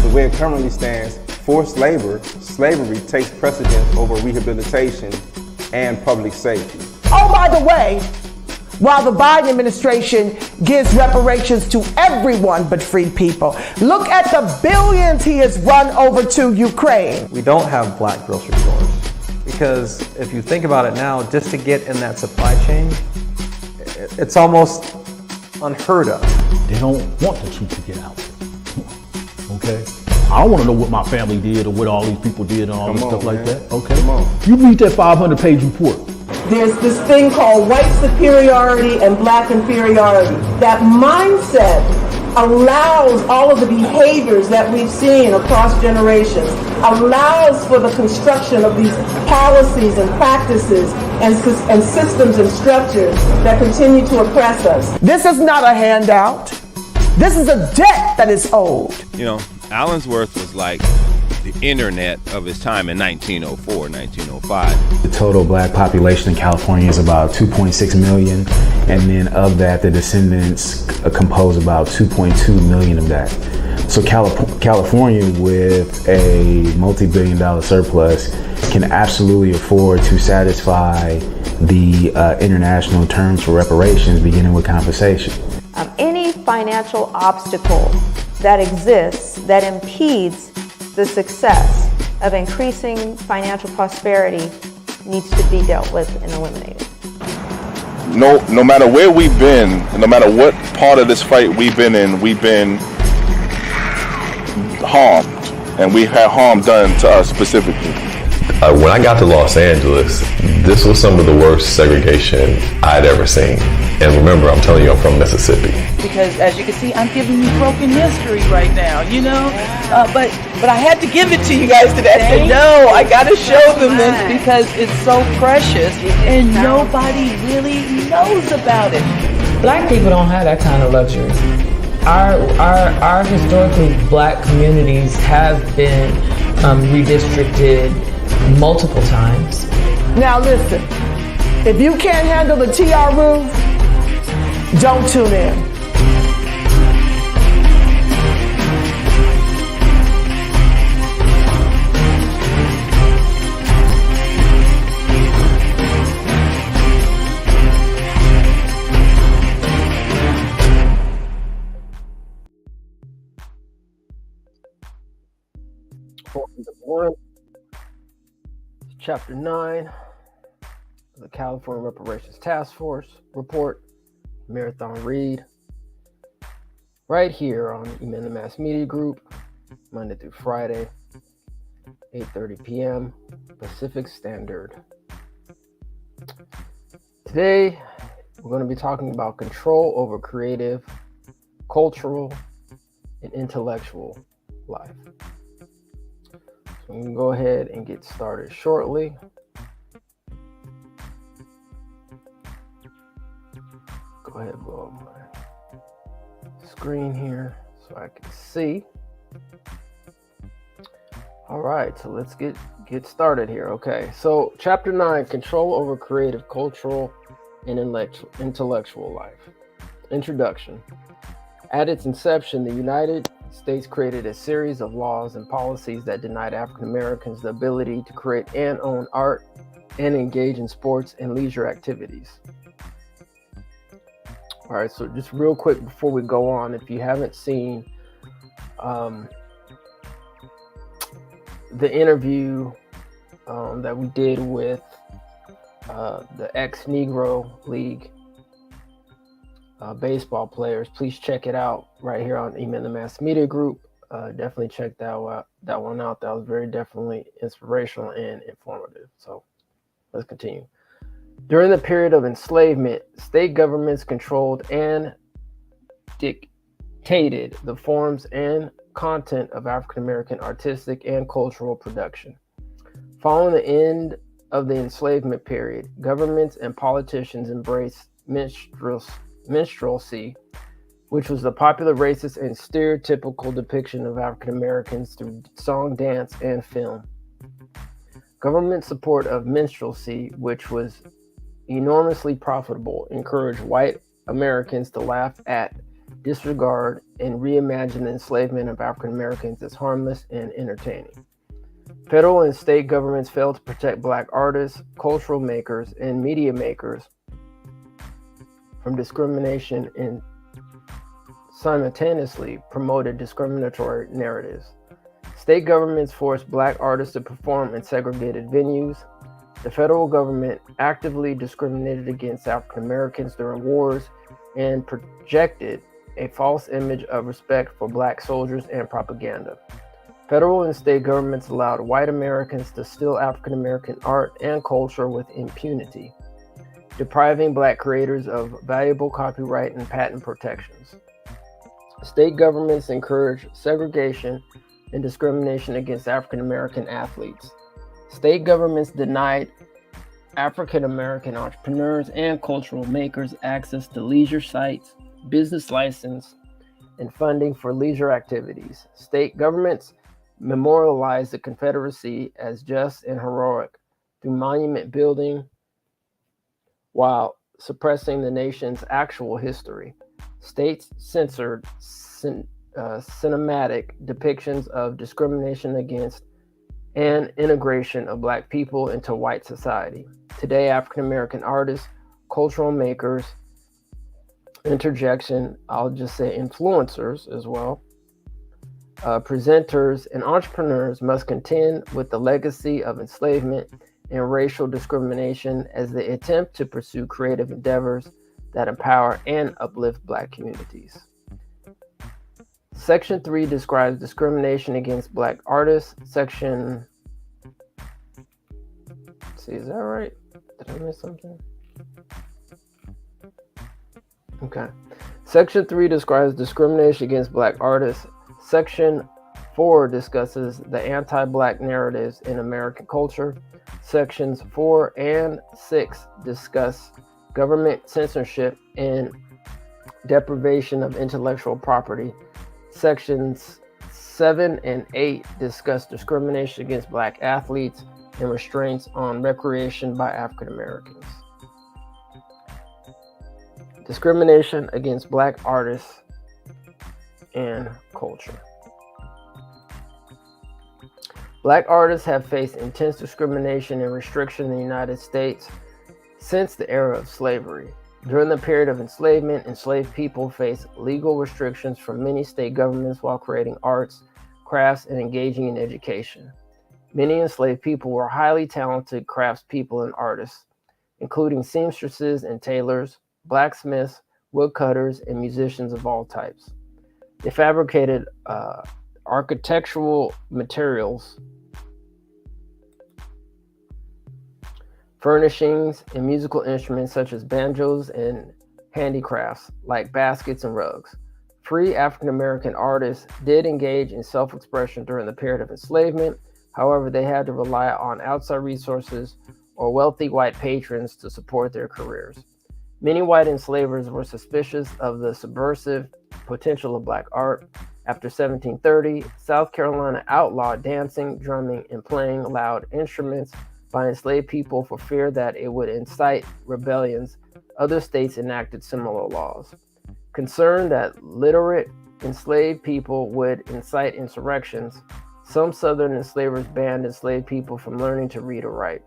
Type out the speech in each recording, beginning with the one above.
the way it currently stands, forced labor, slavery takes precedence over rehabilitation and public safety. Oh, by the way, while the Biden administration gives reparations to everyone but free people, look at the billions he has run over to Ukraine. We don't have black grocery stores because if you think about it now, just to get in that supply chain, it's almost unheard of. They don't want the truth to get out. Okay? I don't want to know what my family did or what all these people did and all this stuff like that. Okay? Come on. You read that 500-page report. There's this thing called white superiority and black inferiority. That mindset allows all of the behaviors that we've seen across generations, allows for the construction of these policies and practices and systems and structures that continue to oppress us. This is not a handout. This is a debt that is owed. You know, Allensworth was like the internet of his time in 1904, 1905. The total black population in California is about 2.6 million, and then of that, the descendants compose about 2.2 million of that. So California, with a multi-billion-dollar surplus, can absolutely afford to satisfy the international terms for reparations, beginning with compensation. Any financial obstacle that exists that impedes the success of increasing financial prosperity needs to be dealt with and eliminated. No matter where we've been, no matter what part of this fight we've been in, we've been harmed, and we've had harm done to us specifically. When I got to Los Angeles, this was some of the worst segregation I'd ever seen. And remember, I'm telling you, I'm from Mississippi. Because as you can see, I'm giving you broken history right now, you know? But I had to give it to you guys today. I said, no, I got to show them this because it's so precious and nobody really knows about it. Black people don't have that kind of luxury. Our historically black communities have been redistricted multiple times. Now listen, if you can't handle the TR roof, don't tune in. Chapter 9 of the California Reparations Task Force report, marathon read, right here on the Mass Media Group, Monday through Friday, 8:30 p.m. Pacific Standard. Today, we're going to be talking about control over creative, cultural, and intellectual life. So we can go ahead and get started shortly. Go ahead and blow up my screen here so I can see. All right, so let's get started here. Okay, so Chapter 9, Control over Creative, Cultural, and Intellectual Life. Introduction. At its inception, the United States created a series of laws and policies that denied African Americans the ability to create and own art and engage in sports and leisure activities. All right, so just real quick before we go on, if you haven't seen the interview that we did with the ex-Negro League baseball players, please check it out right here on Email the Mass Media Group. Definitely check that one out. That was very definitely inspirational and informative. So let's continue. During the period of enslavement, state governments controlled and dictated the forms and content of African American artistic and cultural production. Following the end of the enslavement period, governments and politicians embraced minstrelsy, which was the popular racist and stereotypical depiction of African Americans through song, dance, and film. Government support of minstrelsy, which was enormously profitable, encouraged white Americans to laugh at disregard, and reimagine the enslavement of African Americans as harmless and entertaining. Federal and state governments failed to protect Black artists, cultural makers, and media makers from discrimination and simultaneously promoted discriminatory narratives. State governments forced Black artists to perform in segregated venues. The federal government actively discriminated against African Americans during wars and projected a false image of respect for Black soldiers and propaganda. Federal and state governments allowed white Americans to steal African American art and culture with impunity, depriving Black creators of valuable copyright and patent protections. State governments encouraged segregation and discrimination against African American athletes. State governments denied African American entrepreneurs and cultural makers access to leisure sites, business license, and funding for leisure activities. State governments memorialized the Confederacy as just and heroic through monument building while suppressing the nation's actual history. States censored cinematic depictions of discrimination against and integration of Black people into white society. Today, African American artists, cultural makers, I'll just say influencers as well, presenters, and entrepreneurs must contend with the legacy of enslavement and racial discrimination as they attempt to pursue creative endeavors that empower and uplift Black communities. Section 3 describes discrimination against Black artists. Section, is that right? Did I miss something? Okay. Section 3 describes discrimination against Black artists. Section 4 discusses the anti-Black narratives in American culture. Sections 4 and 6 discuss government censorship and deprivation of intellectual property. Sections 7 and 8 discuss discrimination against Black athletes and restraints on recreation by African Americans. Discrimination against Black artists and culture. Black artists have faced intense discrimination and restriction in the United States since the era of slavery. During the period of enslavement, enslaved people faced legal restrictions from many state governments while creating arts, crafts, and engaging in education. Many enslaved people were highly talented craftspeople and artists, including seamstresses and tailors, blacksmiths, woodcutters, and musicians of all types. They fabricated architectural materials, furnishings, and musical instruments such as banjos and handicrafts like baskets and rugs. Free African American artists did engage in self-expression during the period of enslavement. However, they had to rely on outside resources or wealthy white patrons to support their careers. Many white enslavers were suspicious of the subversive potential of Black art. After 1730, South Carolina outlawed dancing, drumming, and playing loud instruments by enslaved people for fear that it would incite rebellions. Other states enacted similar laws. Concerned that literate enslaved people would incite insurrections, some Southern enslavers banned enslaved people from learning to read or write.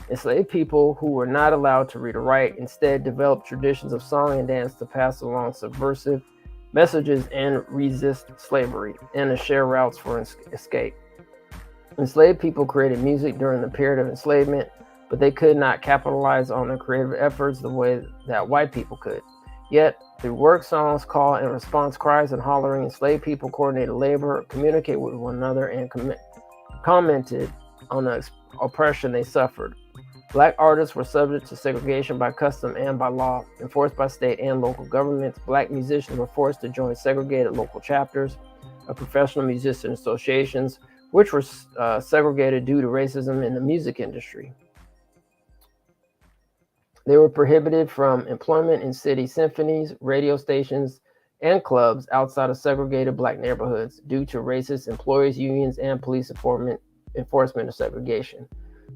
Enslaved people who were not allowed to read or write instead developed traditions of song and dance to pass along subversive messages and resist slavery, and to share routes for escape. Enslaved people created music during the period of enslavement, but they could not capitalize on their creative efforts the way that white people could. Yet, through work songs, call and response cries, and hollering, enslaved people coordinated labor, communicated with one another, and commented on the oppression they suffered. Black artists were subject to segregation by custom and by law, enforced by state and local governments. Black musicians were forced to join segregated local chapters of professional musician associations, which were segregated due to racism in the music industry. They were prohibited from employment in city symphonies, radio stations, and clubs outside of segregated Black neighborhoods due to racist employees, unions, and police enforcement of segregation.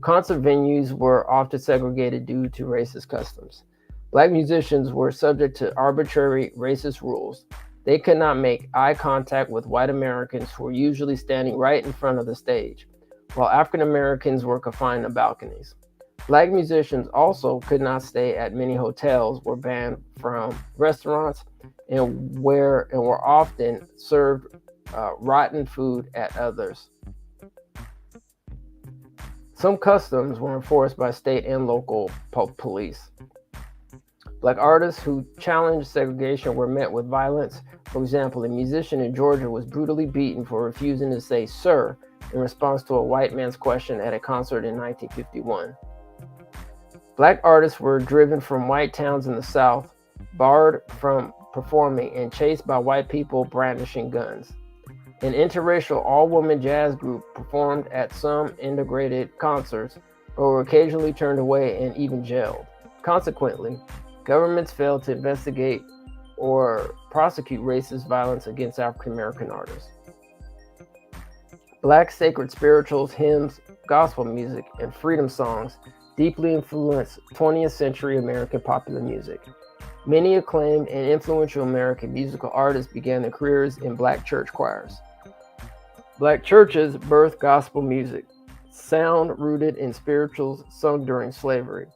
Concert venues were often segregated due to racist customs. Black musicians were subject to arbitrary racist rules. They could not make eye contact with white Americans who were usually standing right in front of the stage, while African Americans were confined to balconies. Black musicians also could not stay at many hotels, were banned from restaurants, and were often served rotten food at others. Some customs were enforced by state and local police. Black artists who challenged segregation were met with violence. For example, a musician in Georgia was brutally beaten for refusing to say "sir" in response to a white man's question at a concert in 1951. Black artists were driven from white towns in the South, barred from performing, and chased by white people brandishing guns. An interracial all-woman jazz group performed at some integrated concerts, but were occasionally turned away and even jailed. Consequently, governments failed to investigate or prosecute racist violence against African American artists. Black sacred spirituals, hymns, gospel music, and freedom songs deeply influenced 20th century American popular music. Many acclaimed and influential American musical artists began their careers in black church choirs. Black churches birthed gospel music, sound rooted in spirituals sung during slavery,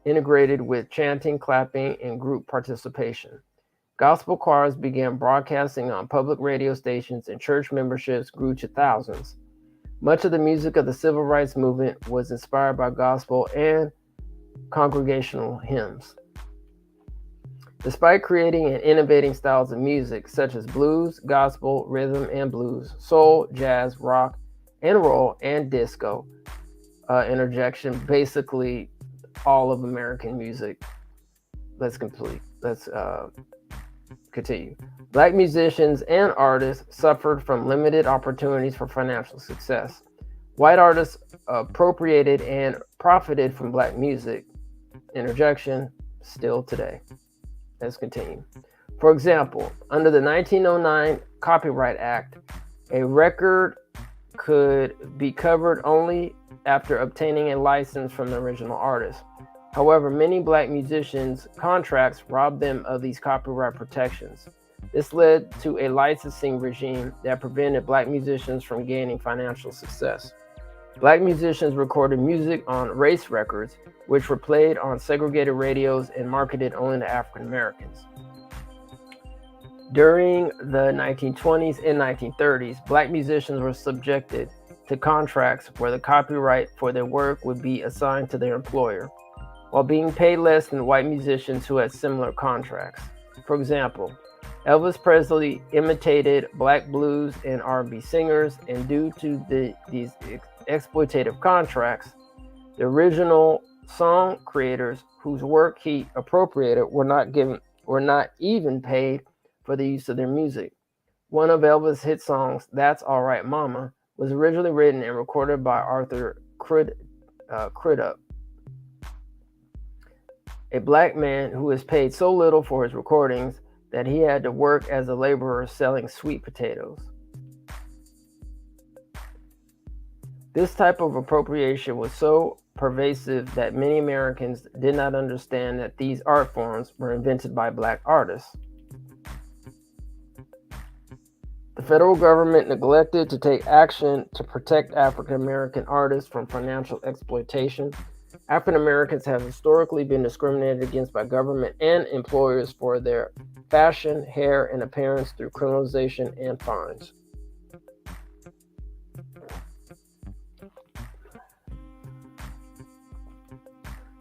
integrated with chanting, clapping, and group participation. Gospel choirs began broadcasting on public radio stations, and church memberships grew to thousands. Much of the music of the civil rights movement was inspired by gospel and congregational hymns. Despite creating and innovating styles of music such as blues, gospel, rhythm and blues, soul, jazz, rock, and roll, and disco, interjection, basically all of American music. Let's continue. Black musicians and artists suffered from limited opportunities for financial success. White artists appropriated and profited from black music. Interjection, still today. Let's continue. For example, under the 1909 Copyright Act, a record could be covered only after obtaining a license from the original artist. However, many black musicians' contracts robbed them of these copyright protections. This led to a licensing regime that prevented black musicians from gaining financial success. Black musicians recorded music on race records, which were played on segregated radios and marketed only to African Americans. During the 1920s and 1930s, black musicians were subjected to contracts where the copyright for their work would be assigned to their employer, while being paid less than white musicians who had similar contracts. For example, Elvis Presley imitated black blues and R&B singers, and due to these exploitative contracts, the original song creators whose work he appropriated were not even paid for the use of their music. One of Elvis' hit songs, "That's All Right Mama," was originally written and recorded by Arthur Crudup, a black man who was paid so little for his recordings that he had to work as a laborer selling sweet potatoes. This type of appropriation was so pervasive that many Americans did not understand that these art forms were invented by black artists. The federal government neglected to take action to protect African American artists from financial exploitation. African Americans have historically been discriminated against by government and employers for their fashion, hair, and appearance through criminalization and fines.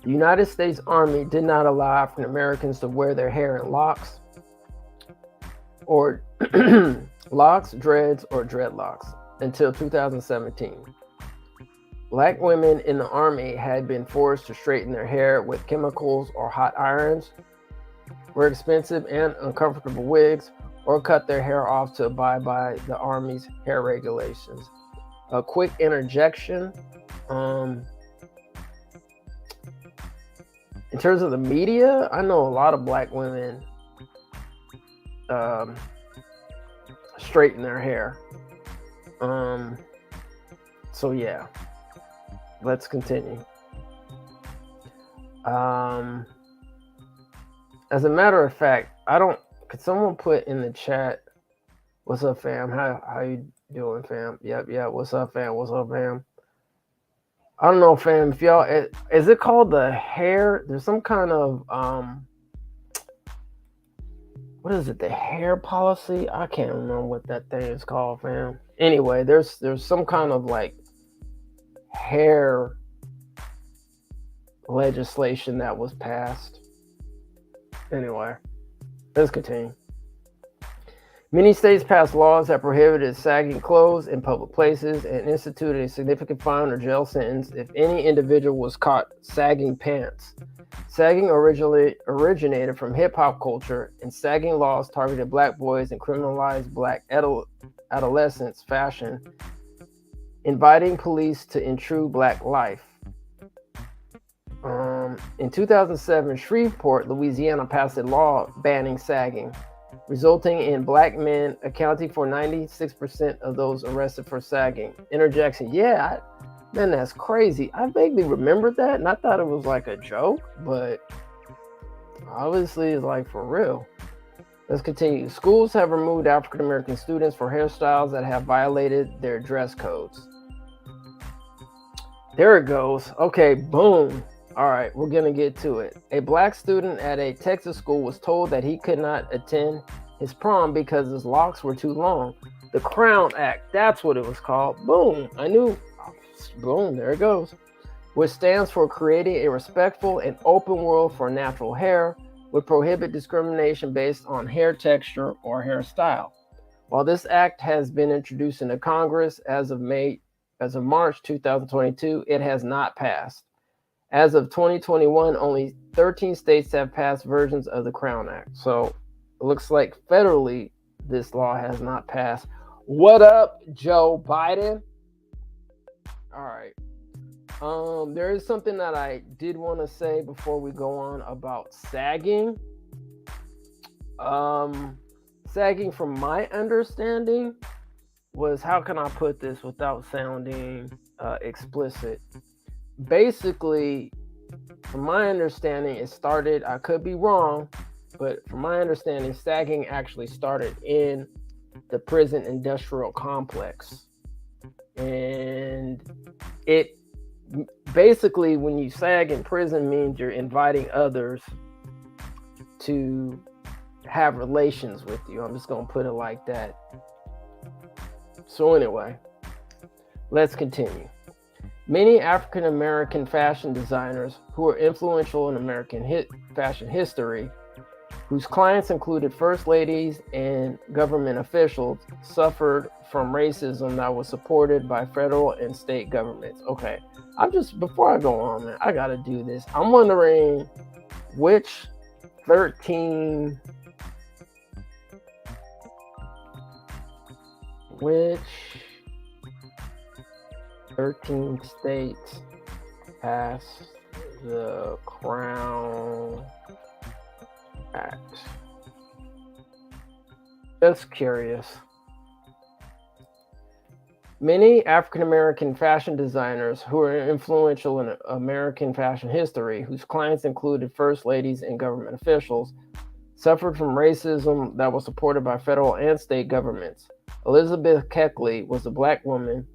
The United States Army did not allow African Americans to wear their hair in locks, or locks, dreads, or dreadlocks until 2017. Black women in the Army had been forced to straighten their hair with chemicals or hot irons, wear expensive and uncomfortable wigs, or cut their hair off to abide by the Army's hair regulations. A quick interjection. In terms of the media, I know a lot of black women straighten their hair. So yeah, let's continue. As a matter of fact, I don't Could someone put in the chat, what's up, fam? How you doing, fam? Yep. What's up, fam? What's up, fam? I don't know, fam. If y'all, is it called the hair? There's some kind of what is it? The hair policy? I can't remember what that thing is called, fam. Anyway, there's some kind of like hair legislation that was passed. Anyway, let's continue. Many states passed laws that prohibited sagging clothes in public places and instituted a significant fine or jail sentence if any individual was caught sagging pants. Sagging originally originated from hip-hop culture, and sagging laws targeted black boys and criminalized black adolescents' fashion, inviting police to intrude black life. In 2007, Shreveport, Louisiana passed a law banning sagging, resulting in black men accounting for 96% of those arrested for sagging. Interjection, yeah, man, that's crazy. I vaguely remembered that, and I thought it was like a joke, but obviously it's like for real. Let's continue. Schools have removed African American students for hairstyles that have violated their dress codes. There it goes. Okay, boom. All right, we're going to get to it. A black student at a Texas school was told that he could not attend his prom because his locks were too long. The Crown Act, that's what it was called. Boom, I knew. Boom, there it goes. Which stands for Creating a Respectful and Open World for Natural Hair, would prohibit discrimination based on hair texture or hairstyle. While this act has been introduced into Congress as of March 2022, it has not passed. As of 2021, only 13 states have passed versions of the Crown Act. So it looks like federally, this law has not passed. What up, Joe Biden? All right. There is something that I did want to say before we go on about sagging. Sagging, from my understanding, was, how can I put this without sounding explicit? Basically, from my understanding, it started, I could be wrong, but from my understanding, sagging actually started in the prison industrial complex. And it basically, when you sag in prison, means you're inviting others to have relations with you. I'm just going to put it like that. So anyway, let's continue. Many African American fashion designers who are influential in American fashion history, whose clients included first ladies and government officials, suffered from racism that was supported by federal and state governments. Okay, before I go on, man, I gotta do this. I'm wondering which 13 states passed the Crown Act. Just curious. Many African American fashion designers who are influential in American fashion history, whose clients included first ladies and government officials, suffered from racism that was supported by federal and state governments. Elizabeth Keckley was a black woman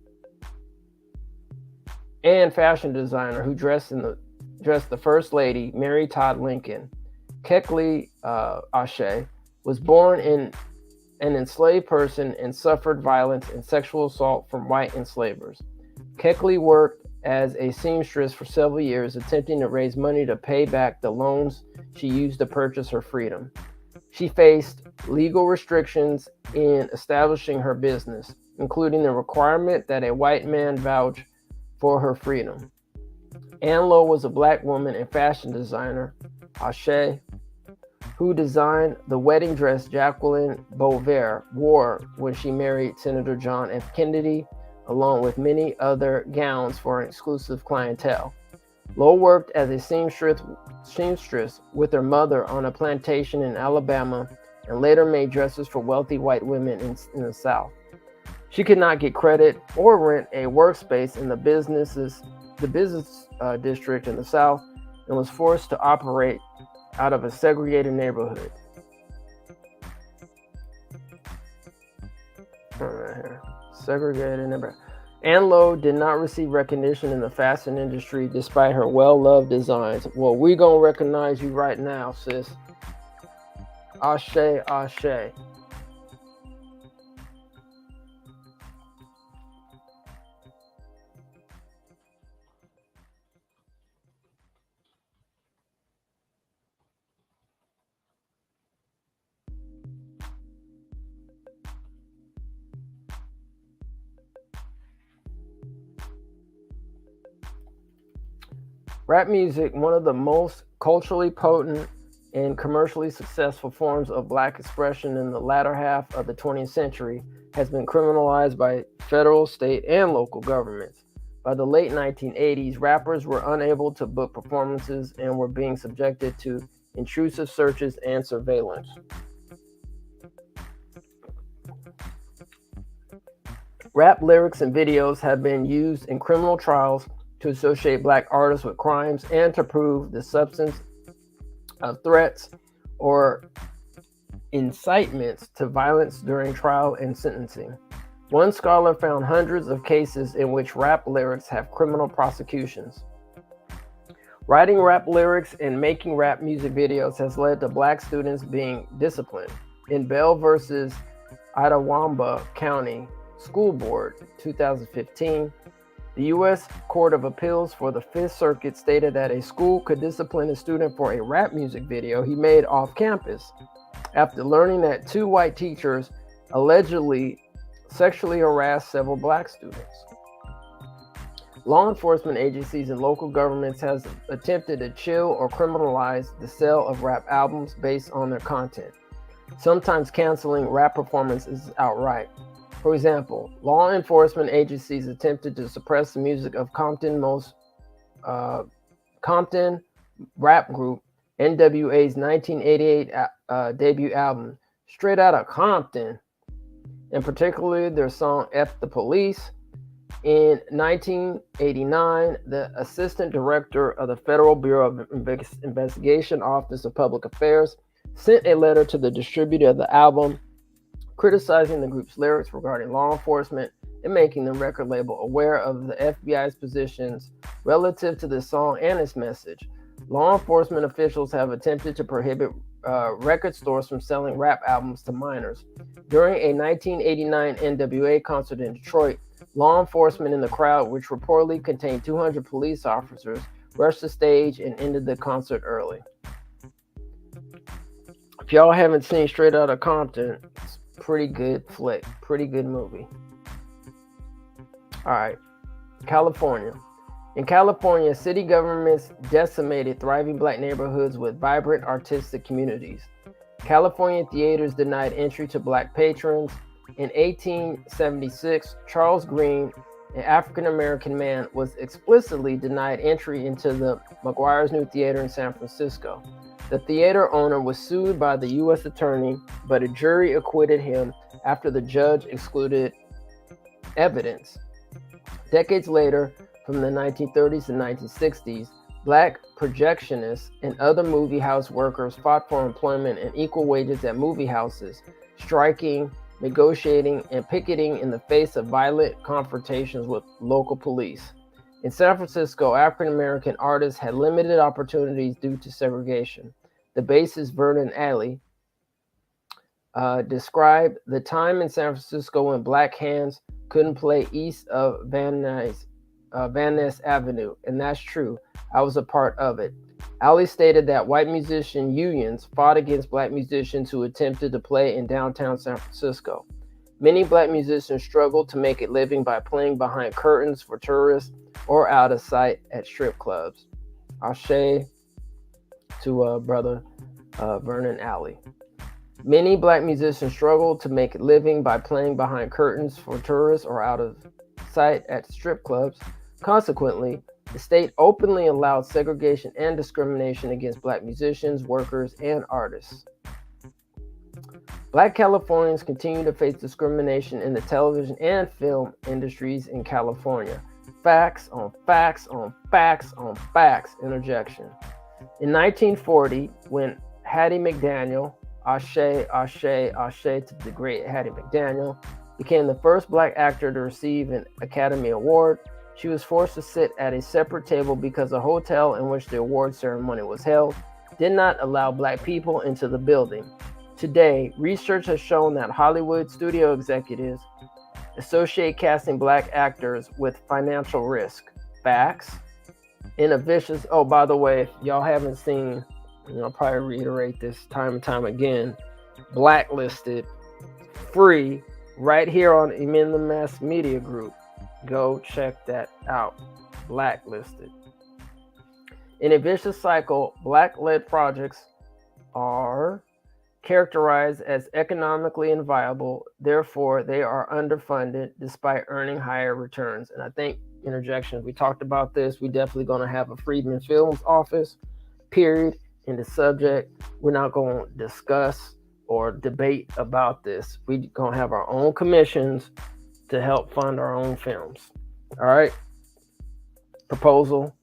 and fashion designer who dressed the first lady, Mary Todd Lincoln. Keckley Ashe was born in an enslaved person and suffered violence and sexual assault from white enslavers. Keckley worked as a seamstress for several years, attempting to raise money to pay back the loans she used to purchase her freedom. She faced legal restrictions in establishing her business, including the requirement that a white man vouch for her freedom. Ann Lowe was a black woman and fashion designer, Ashe, who designed the wedding dress Jacqueline Bouvier wore when she married Senator John F. Kennedy, along with many other gowns for an exclusive clientele. Lowe worked as a seamstress with her mother on a plantation in Alabama and later made dresses for wealthy white women in the South. She could not get credit or rent a workspace in the business district in the South and was forced to operate out of a segregated neighborhood. segregated. Ann Lowe did not receive recognition in the fashion industry despite her well-loved designs. Well, we gonna recognize you right now, sis. Ashe, ashe. Rap music, one of the most culturally potent and commercially successful forms of black expression in the latter half of the 20th century, has been criminalized by federal, state, and local governments. By the late 1980s, rappers were unable to book performances and were being subjected to intrusive searches and surveillance. Rap lyrics and videos have been used in criminal trials to associate black artists with crimes and to prove the substance of threats or incitements to violence during trial and sentencing. One scholar found hundreds of cases in which rap lyrics have criminal prosecutions. Writing rap lyrics and making rap music videos has led to black students being disciplined. In Bell versus Itawamba County School Board, 2015, the U.S. Court of Appeals for the Fifth Circuit stated that a school could discipline a student for a rap music video he made off campus after learning that two white teachers allegedly sexually harassed several black students. Law enforcement agencies and local governments has attempted to chill or criminalize the sale of rap albums based on their content, sometimes canceling rap performances outright. For example, law enforcement agencies attempted to suppress the music of Compton rap group NWA's 1988 debut album, Straight Outta Compton, and particularly their song F the Police. In 1989, the assistant director of the Federal Bureau of Investigation Office of Public Affairs sent a letter to the distributor of the album criticizing the group's lyrics regarding law enforcement and making the record label aware of the FBI's positions relative to the song and its message. Law enforcement officials have attempted to prohibit record stores from selling rap albums to minors. During a 1989 NWA concert in Detroit, law enforcement in the crowd, which reportedly contained 200 police officers, rushed the stage and ended the concert early. If y'all haven't seen Straight Outta Compton, it's a pretty good flick, pretty good movie. All right, California. In California, city governments decimated thriving black neighborhoods with vibrant artistic communities. California theaters denied entry to black patrons. In 1876, Charles Green, an African-American man, was explicitly denied entry into the McGuire's New Theater in San Francisco. The theater owner was sued by the U.S. attorney, but a jury acquitted him after the judge excluded evidence. Decades later, from the 1930s and 1960s, black projectionists and other movie house workers fought for employment and equal wages at movie houses, striking, negotiating, and picketing in the face of violent confrontations with local police. In San Francisco, African-American artists had limited opportunities due to segregation. The bassist Vernon Alley described the time in San Francisco when black hands couldn't play east of Van Ness Avenue, and that's true. I was a part of it. Alley stated that white musician unions fought against black musicians who attempted to play in downtown San Francisco. Many black musicians struggled to make a living by playing behind curtains for tourists or out of sight at strip clubs. Ashe to brother Vernon Alley. Many black musicians struggled to make a living by playing behind curtains for tourists or out of sight at strip clubs. Consequently, the state openly allowed segregation and discrimination against black musicians, workers, and artists. Black Californians continue to face discrimination in the television and film industries in California. Facts on facts on facts on facts interjection. In 1940, when Hattie McDaniel, Ashe, Ashe, Ashe to the great Hattie McDaniel, became the first black actor to receive an Academy Award. She was forced to sit at a separate table because the hotel in which the award ceremony was held did not allow black people into the building. Today, research has shown that Hollywood studio executives associate casting black actors with financial risk. Facts. In a vicious, oh, by the way, if y'all haven't seen, I'll probably reiterate this time and time again, Blacklisted, free, right here on Emin the Mass Media Group. Go check that out. Blacklisted. In a vicious cycle, black-led projects are characterized as economically inviable. Therefore, they are underfunded despite earning higher returns. And I think, interjection, we talked about this. We definitely going to have a Freedman Films office, period, in the subject. We're not going to discuss or debate about this. We're going to have our own commissions to help fund our own films. All right? Proposal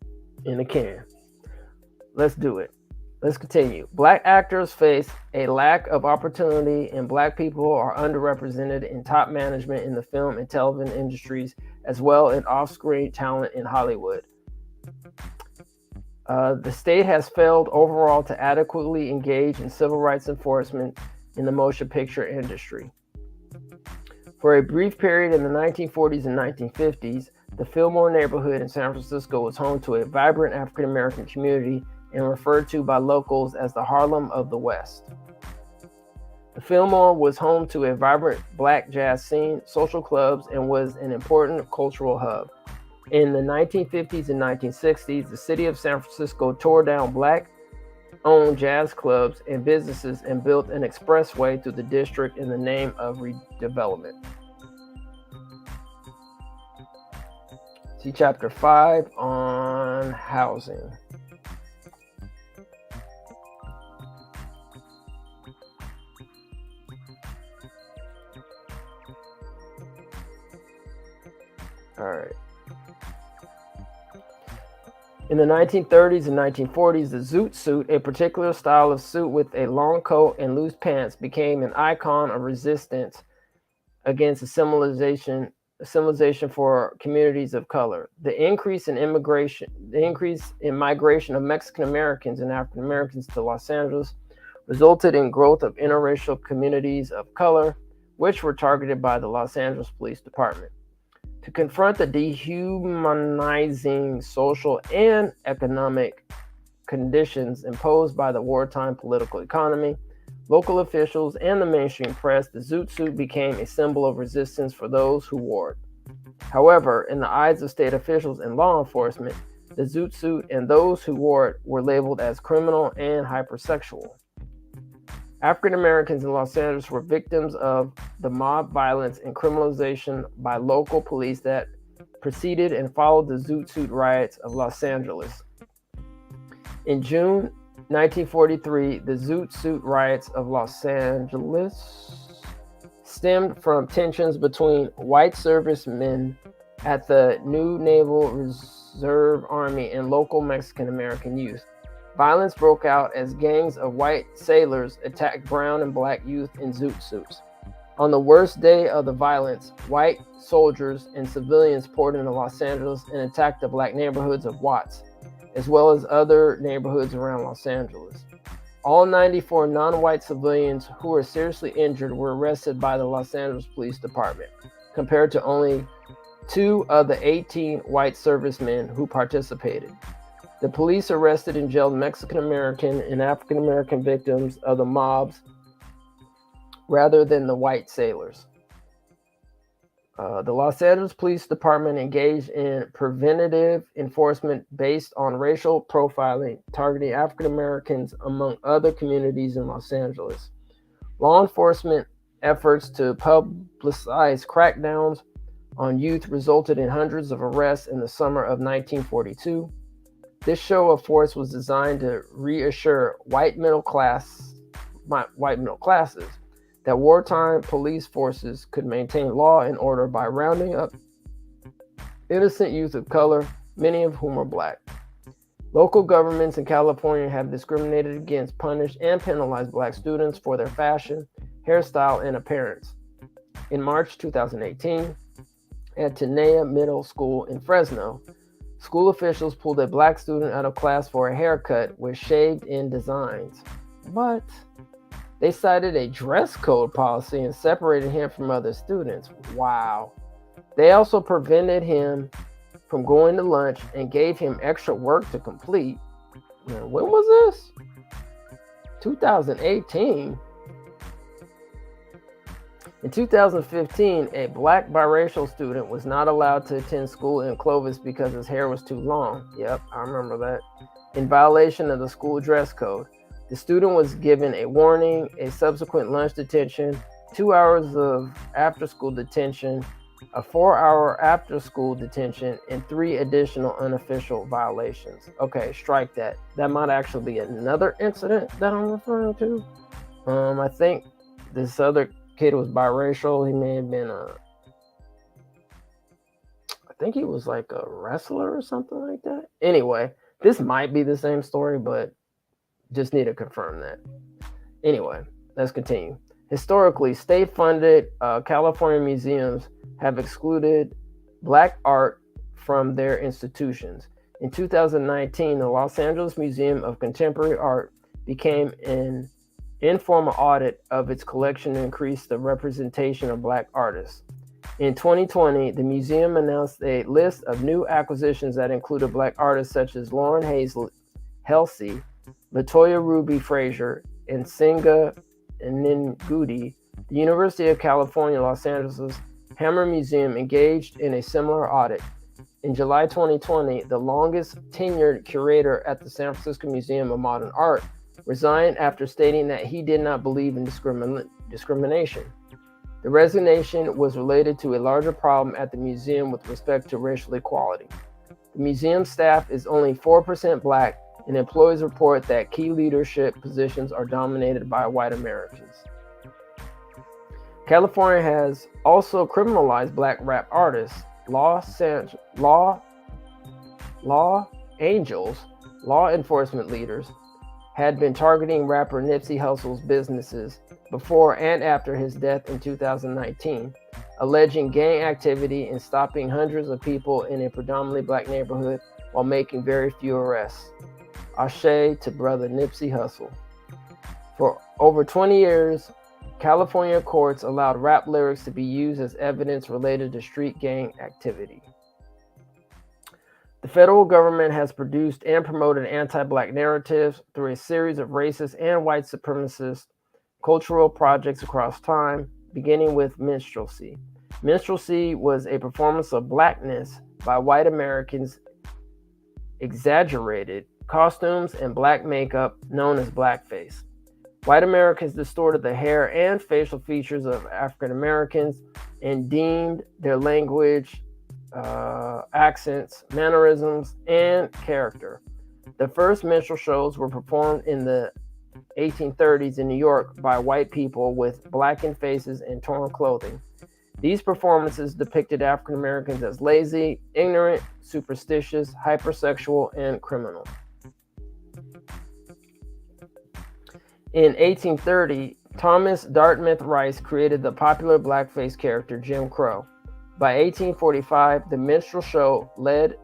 in the can. Let's do it. Let's continue. Black actors face a lack of opportunity, and black people are underrepresented in top management in the film and television industries, as well as off-screen talent in Hollywood. The state has failed overall to adequately engage in civil rights enforcement in the motion picture industry. For a brief period in the 1940s and 1950s, the Fillmore neighborhood in San Francisco was home to a vibrant African-American community and referred to by locals as the Harlem of the West. The Fillmore was home to a vibrant black jazz scene, social clubs, and was an important cultural hub. In the 1950s and 1960s, the city of San Francisco tore down black-owned jazz clubs and businesses and built an expressway through the district in the name of redevelopment. See Chapter 5 on housing. All right. In the 1930s and 1940s, the zoot suit, a particular style of suit with a long coat and loose pants, became an icon of resistance against assimilation for communities of color. The increase in migration of Mexican Americans and African Americans to Los Angeles resulted in growth of interracial communities of color, which were targeted by the Los Angeles Police Department. To confront the dehumanizing social and economic conditions imposed by the wartime political economy, local officials, and the mainstream press, the zoot suit became a symbol of resistance for those who wore it. However, in the eyes of state officials and law enforcement, the zoot suit and those who wore it were labeled as criminal and hypersexual. African Americans in Los Angeles were victims of the mob violence and criminalization by local police that preceded and followed the zoot suit riots of Los Angeles. In June 1943, the zoot suit riots of Los Angeles stemmed from tensions between white servicemen at the new Naval Reserve Army and local Mexican American youth. Violence broke out as gangs of white sailors attacked brown and black youth in zoot suits. On the worst day of the violence, white soldiers and civilians poured into Los Angeles and attacked the black neighborhoods of Watts, as well as other neighborhoods around Los Angeles. All 94 non-white civilians who were seriously injured were arrested by the Los Angeles Police Department, compared to only 2 of the 18 white servicemen who participated. The police arrested and jailed Mexican American and African American victims of the mobs rather than the white sailors. The Los Angeles Police Department engaged in preventative enforcement based on racial profiling, targeting African Americans among other communities in Los Angeles. Law enforcement efforts to publicize crackdowns on youth resulted in hundreds of arrests in the summer of 1942. This show of force was designed to reassure white middle classes that wartime police forces could maintain law and order by rounding up innocent youth of color, many of whom are black. Local governments in California have discriminated against, punished, and penalized black students for their fashion, hairstyle, and appearance. In March 2018, at Tenaya Middle School in Fresno, school officials pulled a black student out of class for a haircut with shaved-in designs. But they cited a dress code policy and separated him from other students. Wow. They also prevented him from going to lunch and gave him extra work to complete. Now, when was this? 2018. In 2015, a black biracial student was not allowed to attend school in Clovis because his hair was too long. Yep, I remember that. In violation of the school dress code. The student was given a warning, a subsequent lunch detention, 2 hours of after-school detention, a 4-hour after-school detention, and 3 additional unofficial violations. Okay, strike that. That might actually be another incident that I'm referring to. I think this other kid was biracial. He may have been I think he was like a wrestler or something like that. Anyway, this might be the same story, but just need to confirm that. Anyway, let's continue. Historically, state-funded California museums have excluded black art from their institutions. In 2019, the Los Angeles Museum of Contemporary Art became an informal audit of its collection to increase the representation of black artists. In 2020, the museum announced a list of new acquisitions that included black artists such as Lauren Halsey, Latoya Ruby Frazier, and Singa Ningudi. The University of California, Los Angeles Hammer Museum engaged in a similar audit. In July 2020, the longest tenured curator at the San Francisco Museum of Modern Art resigned after stating that he did not believe in discrimination. The resignation was related to a larger problem at the museum with respect to racial equality. The museum staff is only 4% black, and employees report that key leadership positions are dominated by white Americans. California has also criminalized black rap artists. Law angels, law enforcement leaders, had been targeting rapper Nipsey Hussle's businesses before and after his death in 2019, alleging gang activity and stopping hundreds of people in a predominantly black neighborhood while making very few arrests. Ashe to brother Nipsey Hussle. For over 20 years, California courts allowed rap lyrics to be used as evidence related to street gang activity. The federal government has produced and promoted anti-black narratives through a series of racist and white supremacist cultural projects across time, beginning with minstrelsy. Minstrelsy was a performance of blackness by white Americans, exaggerated costumes and black makeup known as blackface. White Americans distorted the hair and facial features of African Americans and deemed their language, accents, mannerisms, and character. The first minstrel shows were performed in the 1830s in New York by white people with blackened faces and torn clothing. These performances depicted African Americans as lazy, ignorant, superstitious, hypersexual, and criminal. In 1830, Thomas Dartmouth Rice created the popular blackface character Jim Crow. By 1845, the minstrel show led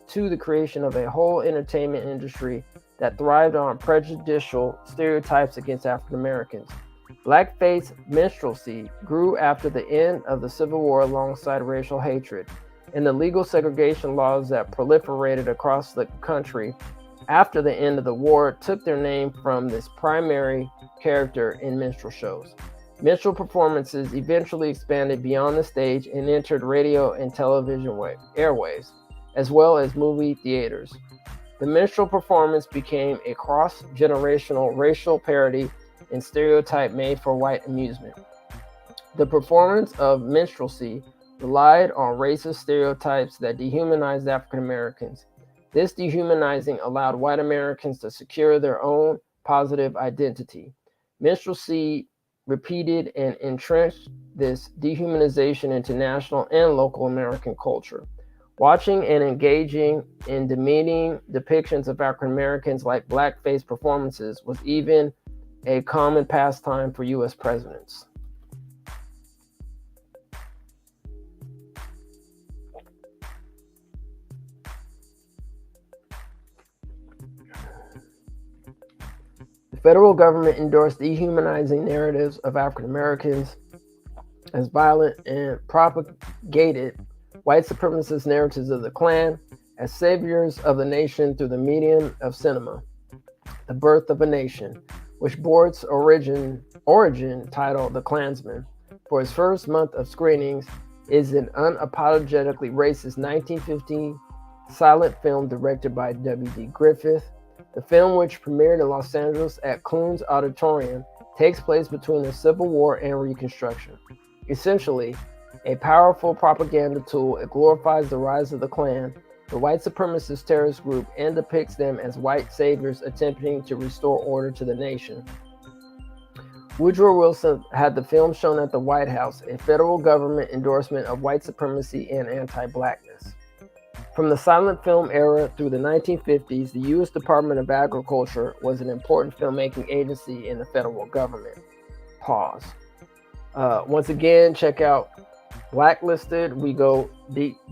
to the creation of a whole entertainment industry that thrived on prejudicial stereotypes against African Americans. Blackface minstrelsy grew after the end of the Civil War alongside racial hatred, and the legal segregation laws that proliferated across the country after the end of the war took their name from this primary character in minstrel shows. Minstrel performances eventually expanded beyond the stage and entered radio and television airwaves, as well as movie theaters. The minstrel performance became a cross-generational racial parody and stereotype made for white amusement. The performance of minstrelsy relied on racist stereotypes that dehumanized African Americans. This dehumanizing allowed white Americans to secure their own positive identity. Minstrelsy repeated and entrenched this dehumanization into national and local American culture. Watching and engaging in demeaning depictions of African Americans like blackface performances was even a common pastime for U.S. presidents. Federal government endorsed dehumanizing narratives of African Americans as violent and propagated white supremacist narratives of the Klan as saviors of the nation through the medium of cinema. The Birth of a Nation, which bore its origin title The Klansman, for its first month of screenings, is an unapologetically racist 1950 silent film directed by W.D. Griffith. The film, which premiered in Los Angeles at Clunes Auditorium, takes place between the Civil War and Reconstruction. Essentially, a powerful propaganda tool, it glorifies the rise of the Klan, the white supremacist terrorist group, and depicts them as white saviors attempting to restore order to the nation. Woodrow Wilson had the film shown at the White House, a federal government endorsement of white supremacy and anti-blackness. From the silent film era through the 1950s, the U.S. Department of Agriculture was an important filmmaking agency in the federal government. Pause. Once again, check out Blacklisted. We go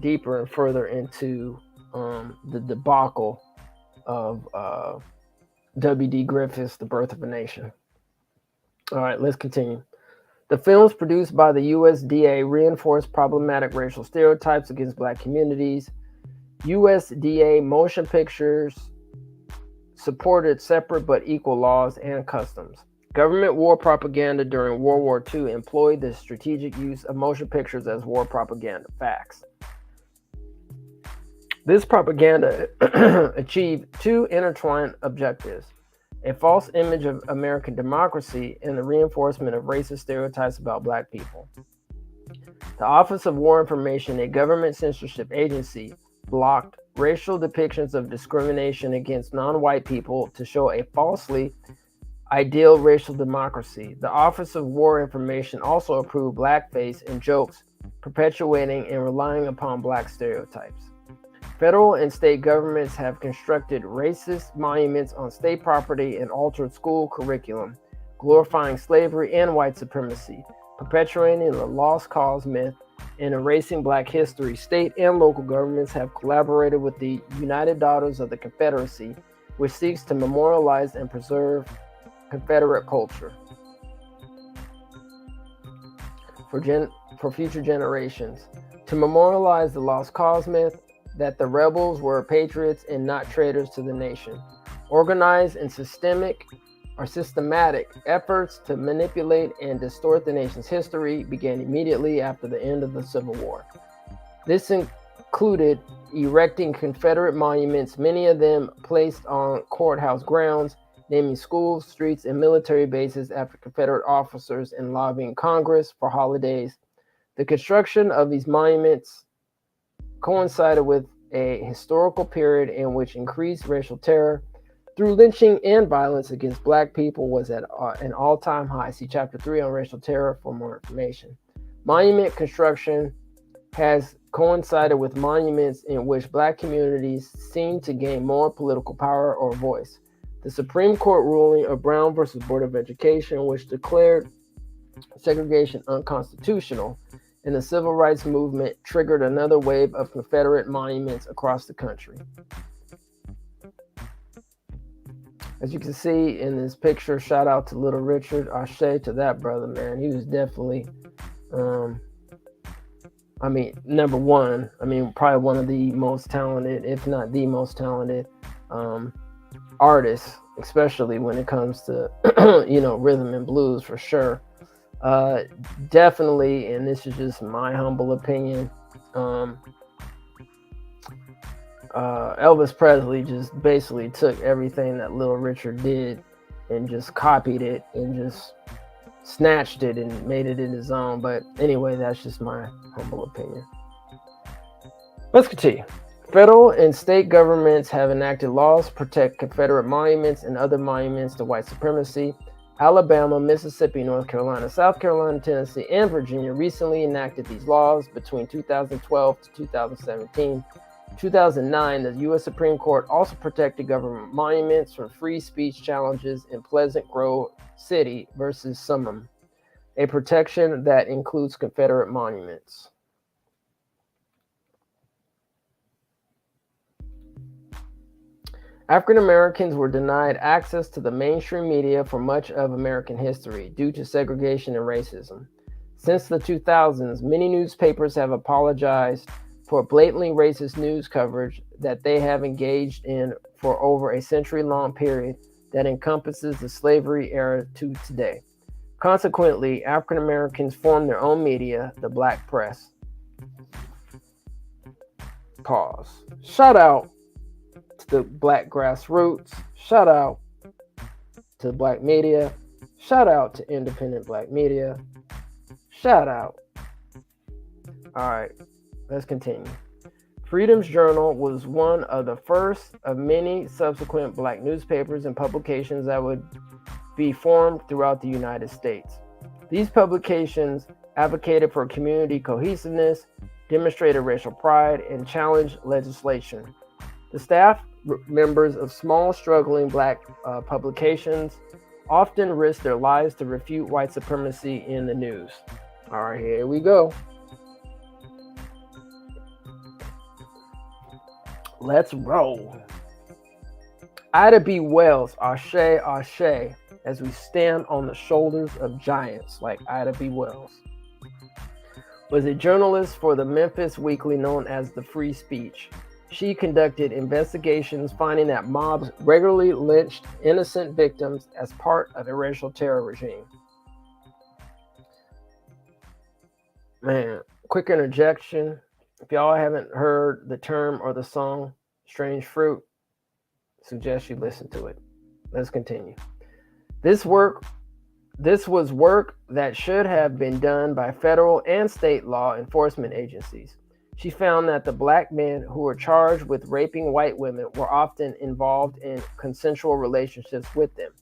deeper and further into the debacle of W.D. Griffith's The Birth of a Nation. All right, let's continue. The films produced by the USDA reinforced problematic racial stereotypes against Black communities. USDA motion pictures supported separate but equal laws and customs. Government war propaganda during World War II employed the strategic use of motion pictures as war propaganda. Facts. This propaganda achieved two intertwined objectives: a false image of American democracy and the reinforcement of racist stereotypes about Black people. The Office of War Information, a government censorship agency, blocked racial depictions of discrimination against non-white people to show a falsely ideal racial democracy. The Office of War Information also approved blackface in jokes, perpetuating and relying upon Black stereotypes. Federal and state governments have constructed racist monuments on state property and altered school curriculum, glorifying slavery and white supremacy, perpetuating the lost cause myth, and erasing Black history. State and local governments have collaborated with the United Daughters of the Confederacy, which seeks to memorialize and preserve Confederate culture for future generations. To memorialize the lost cause myth, that the rebels were patriots and not traitors to the nation. Organized and systematic efforts to manipulate and distort the nation's history began immediately after the end of the Civil War. This included erecting Confederate monuments, many of them placed on courthouse grounds, naming schools, streets, and military bases after Confederate officers, and lobbying Congress for holidays. The construction of these monuments coincided with a historical period in which increased racial terror through lynching and violence against Black people was at an all-time high. See Chapter 3 on racial terror for more information. Monument construction has coincided with monuments in which Black communities seem to gain more political power or voice. The Supreme Court ruling of Brown versus Board of Education, which declared segregation unconstitutional, and the civil rights movement triggered another wave of Confederate monuments across the country. As you can see in this picture, shout out to Little Richard. Ashe to that brother, man. He was definitely, number one. Probably one of the most talented, if not the most talented, artists, especially when it comes to, rhythm and blues for sure. Definitely, and this is just my humble opinion, Elvis Presley just basically took everything that Little Richard did and just copied it and just snatched it and made it in his own. But anyway, that's just my humble opinion. Let's continue. Federal and state governments have enacted laws to protect Confederate monuments and other monuments to white supremacy. Alabama, Mississippi, North Carolina, South Carolina, Tennessee, and Virginia recently enacted these laws between 2012 to 2017. In 2009, the U.S. Supreme Court also protected government monuments from free speech challenges in Pleasant Grove City versus Summum, a protection that includes Confederate monuments. African Americans were denied access to the mainstream media for much of American history due to segregation and racism. Since the 2000s, many newspapers have apologized for blatantly racist news coverage that they have engaged in for over a century-long period that encompasses the slavery era to today. Consequently, African Americans formed their own media, the black press. Pause. Shout out to the black grassroots. Shout out to the black media. Shout out to independent black media. Shout out. All right, let's continue. Freedom's Journal was one of the first of many subsequent black newspapers and publications that would be formed throughout the United States. These publications advocated for community cohesiveness, demonstrated racial pride, and challenged legislation. The staff members of small, struggling black publications often risked their lives to refute white supremacy in the news. All right, here we go. Let's roll. Ida B. Wells, Ashe, Ashe, as we stand on the shoulders of giants like Ida B. Wells, was a journalist for the Memphis Weekly known as the Free Speech. She conducted investigations finding that mobs regularly lynched innocent victims as part of a racial terror regime. Man, quick interjection. If y'all haven't heard the term or the song Strange Fruit, suggest you listen to it. Let's continue. This was work that should have been done by federal and state law enforcement agencies. She found that the black men who were charged with raping white women were often involved in consensual relationships with them.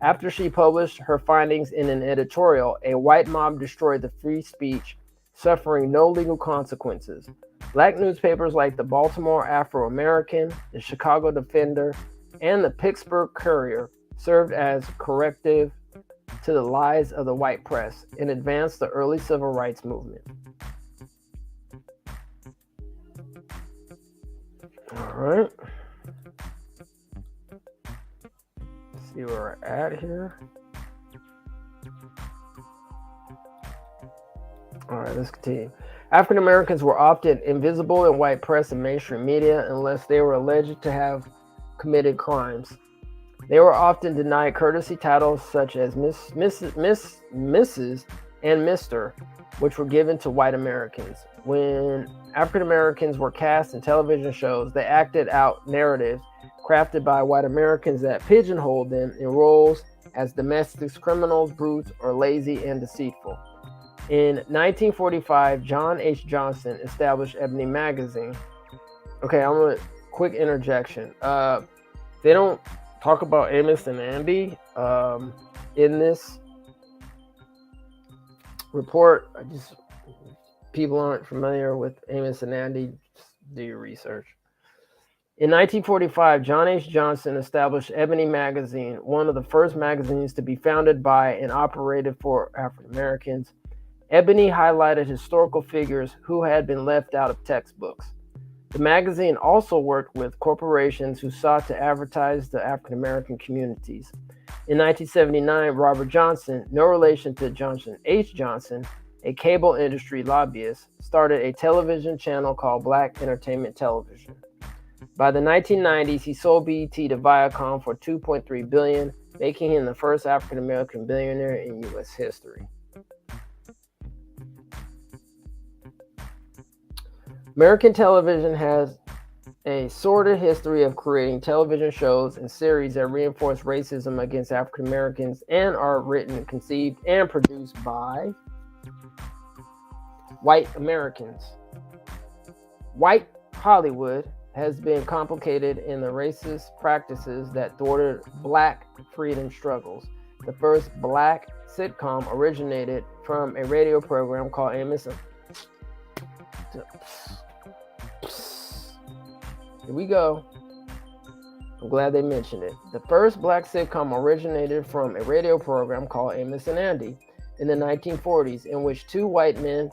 After she published her findings in an editorial, a white mob destroyed the Free Speech, suffering no legal consequences. Black newspapers like the Baltimore Afro-American, the Chicago Defender, and the Pittsburgh Courier served as corrective to the lies of the white press and advanced the early civil rights movement. All right. Let's see where we're at here. All right, let's continue. African Americans were often invisible in white press and mainstream media unless they were alleged to have committed crimes. They were often denied courtesy titles such as Mrs., and Mr., which were given to white Americans. When African Americans were cast in television shows, they acted out narratives crafted by white Americans that pigeonholed them in roles as domestic criminals, brutes, or lazy and deceitful. In 1945, John H. Johnson established Ebony magazine. Okay, I'm gonna quick interjection. They don't talk about Amos and Andy in this report. People aren't familiar with Amos and Andy, just do your research. In 1945, John H. Johnson established Ebony magazine, one of the first magazines to be founded by and operated for African Americans. Ebony highlighted historical figures who had been left out of textbooks. The magazine also worked with corporations who sought to advertise the African American communities. In 1979, Robert Johnson, no relation to Johnson H. Johnson, a cable industry lobbyist, started a television channel called Black Entertainment Television. By the 1990s, he sold BET to Viacom for $2.3 billion, making him the first African American billionaire in U.S. history. American television has a sordid history of creating television shows and series that reinforce racism against African Americans and are written, conceived, and produced by white Americans. White Hollywood has been complicated in the racist practices that thwarted black freedom struggles. The first black sitcom originated from a radio program called Amos. Here we go. I'm glad they mentioned it. The first black sitcom originated from a radio program called Amos and Andy in the 1940s, in which two white men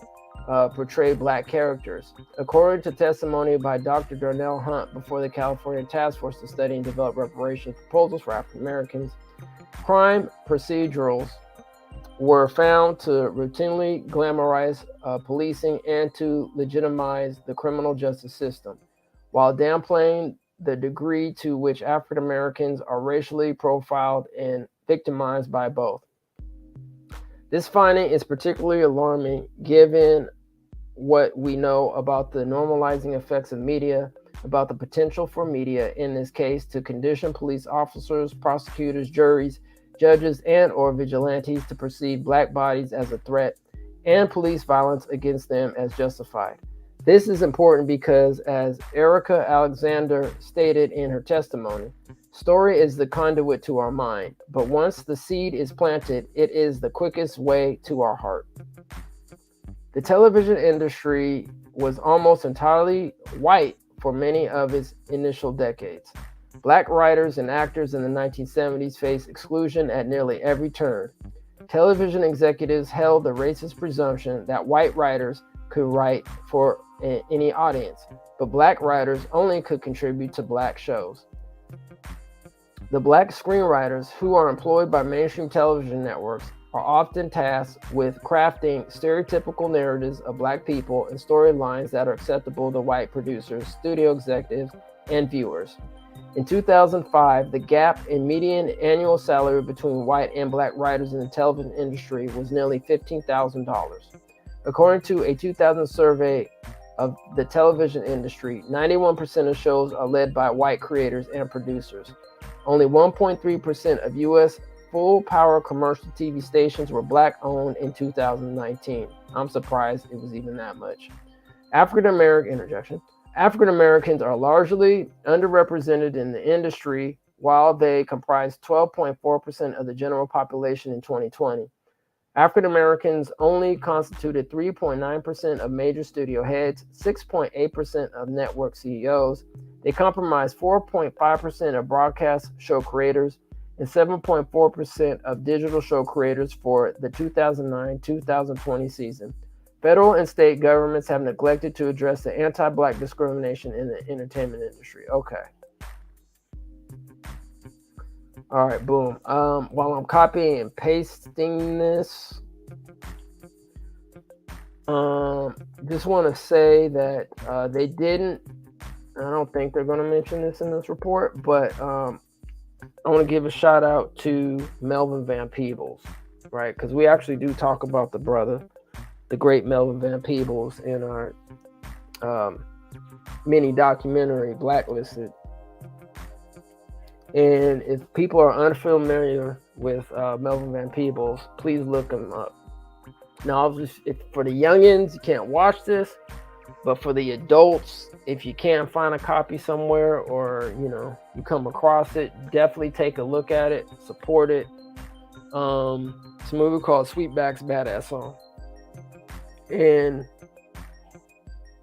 portray black characters. According to testimony by Dr. Darnell Hunt before the California Task Force to study and develop reparations proposals for African Americans, crime procedurals were found to routinely glamorize policing and to legitimize the criminal justice system, while downplaying the degree to which African Americans are racially profiled and victimized by both. This finding is particularly alarming given what we know about the normalizing effects of media, about the potential for media, in this case, to condition police officers, prosecutors, juries, judges, and or vigilantes to perceive black bodies as a threat and police violence against them as justified. This is important because, as Erica Alexander stated in her testimony, story is the conduit to our mind, but once the seed is planted, it is the quickest way to our heart. The television industry was almost entirely white for many of its initial decades. Black writers and actors in the 1970s faced exclusion at nearly every turn. Television executives held the racist presumption that white writers could write for any audience, but black writers only could contribute to black shows. The black screenwriters who are employed by mainstream television networks are often tasked with crafting stereotypical narratives of black people and storylines that are acceptable to white producers, studio executives, and viewers. In 2005, the gap in median annual salary between white and black writers in the television industry was nearly $15,000. According to a 2000 survey of the television industry, 91% of shows are led by white creators and producers. Only 1.3% of U.S. full-power commercial TV stations were black-owned in 2019. I'm surprised it was even that much. African Americans are largely underrepresented in the industry, while they comprise 12.4% of the general population in 2020. African Americans only constituted 3.9% of major studio heads, 6.8% of network CEOs. They comprise 4.5% of broadcast show creators and 7.4% of digital show creators for the 2009-2020 season. Federal and state governments have neglected to address the anti-black discrimination in the entertainment industry. Okay. All right, boom. While I'm copying and pasting this, just want to say that they didn't, I don't think they're going to mention this in this report, but I want to give a shout out to Melvin Van Peebles, right? Because we actually do talk about the brother, the great Melvin Van Peebles, in our mini documentary, Blacklisted. And if people are unfamiliar with Melvin Van Peebles, please look him up. Now, if for the youngins, you can't watch this, but for the adults, if you can't find a copy somewhere or, you come across it, definitely take a look at it, support it. It's a movie called Sweetback's Badass Song. And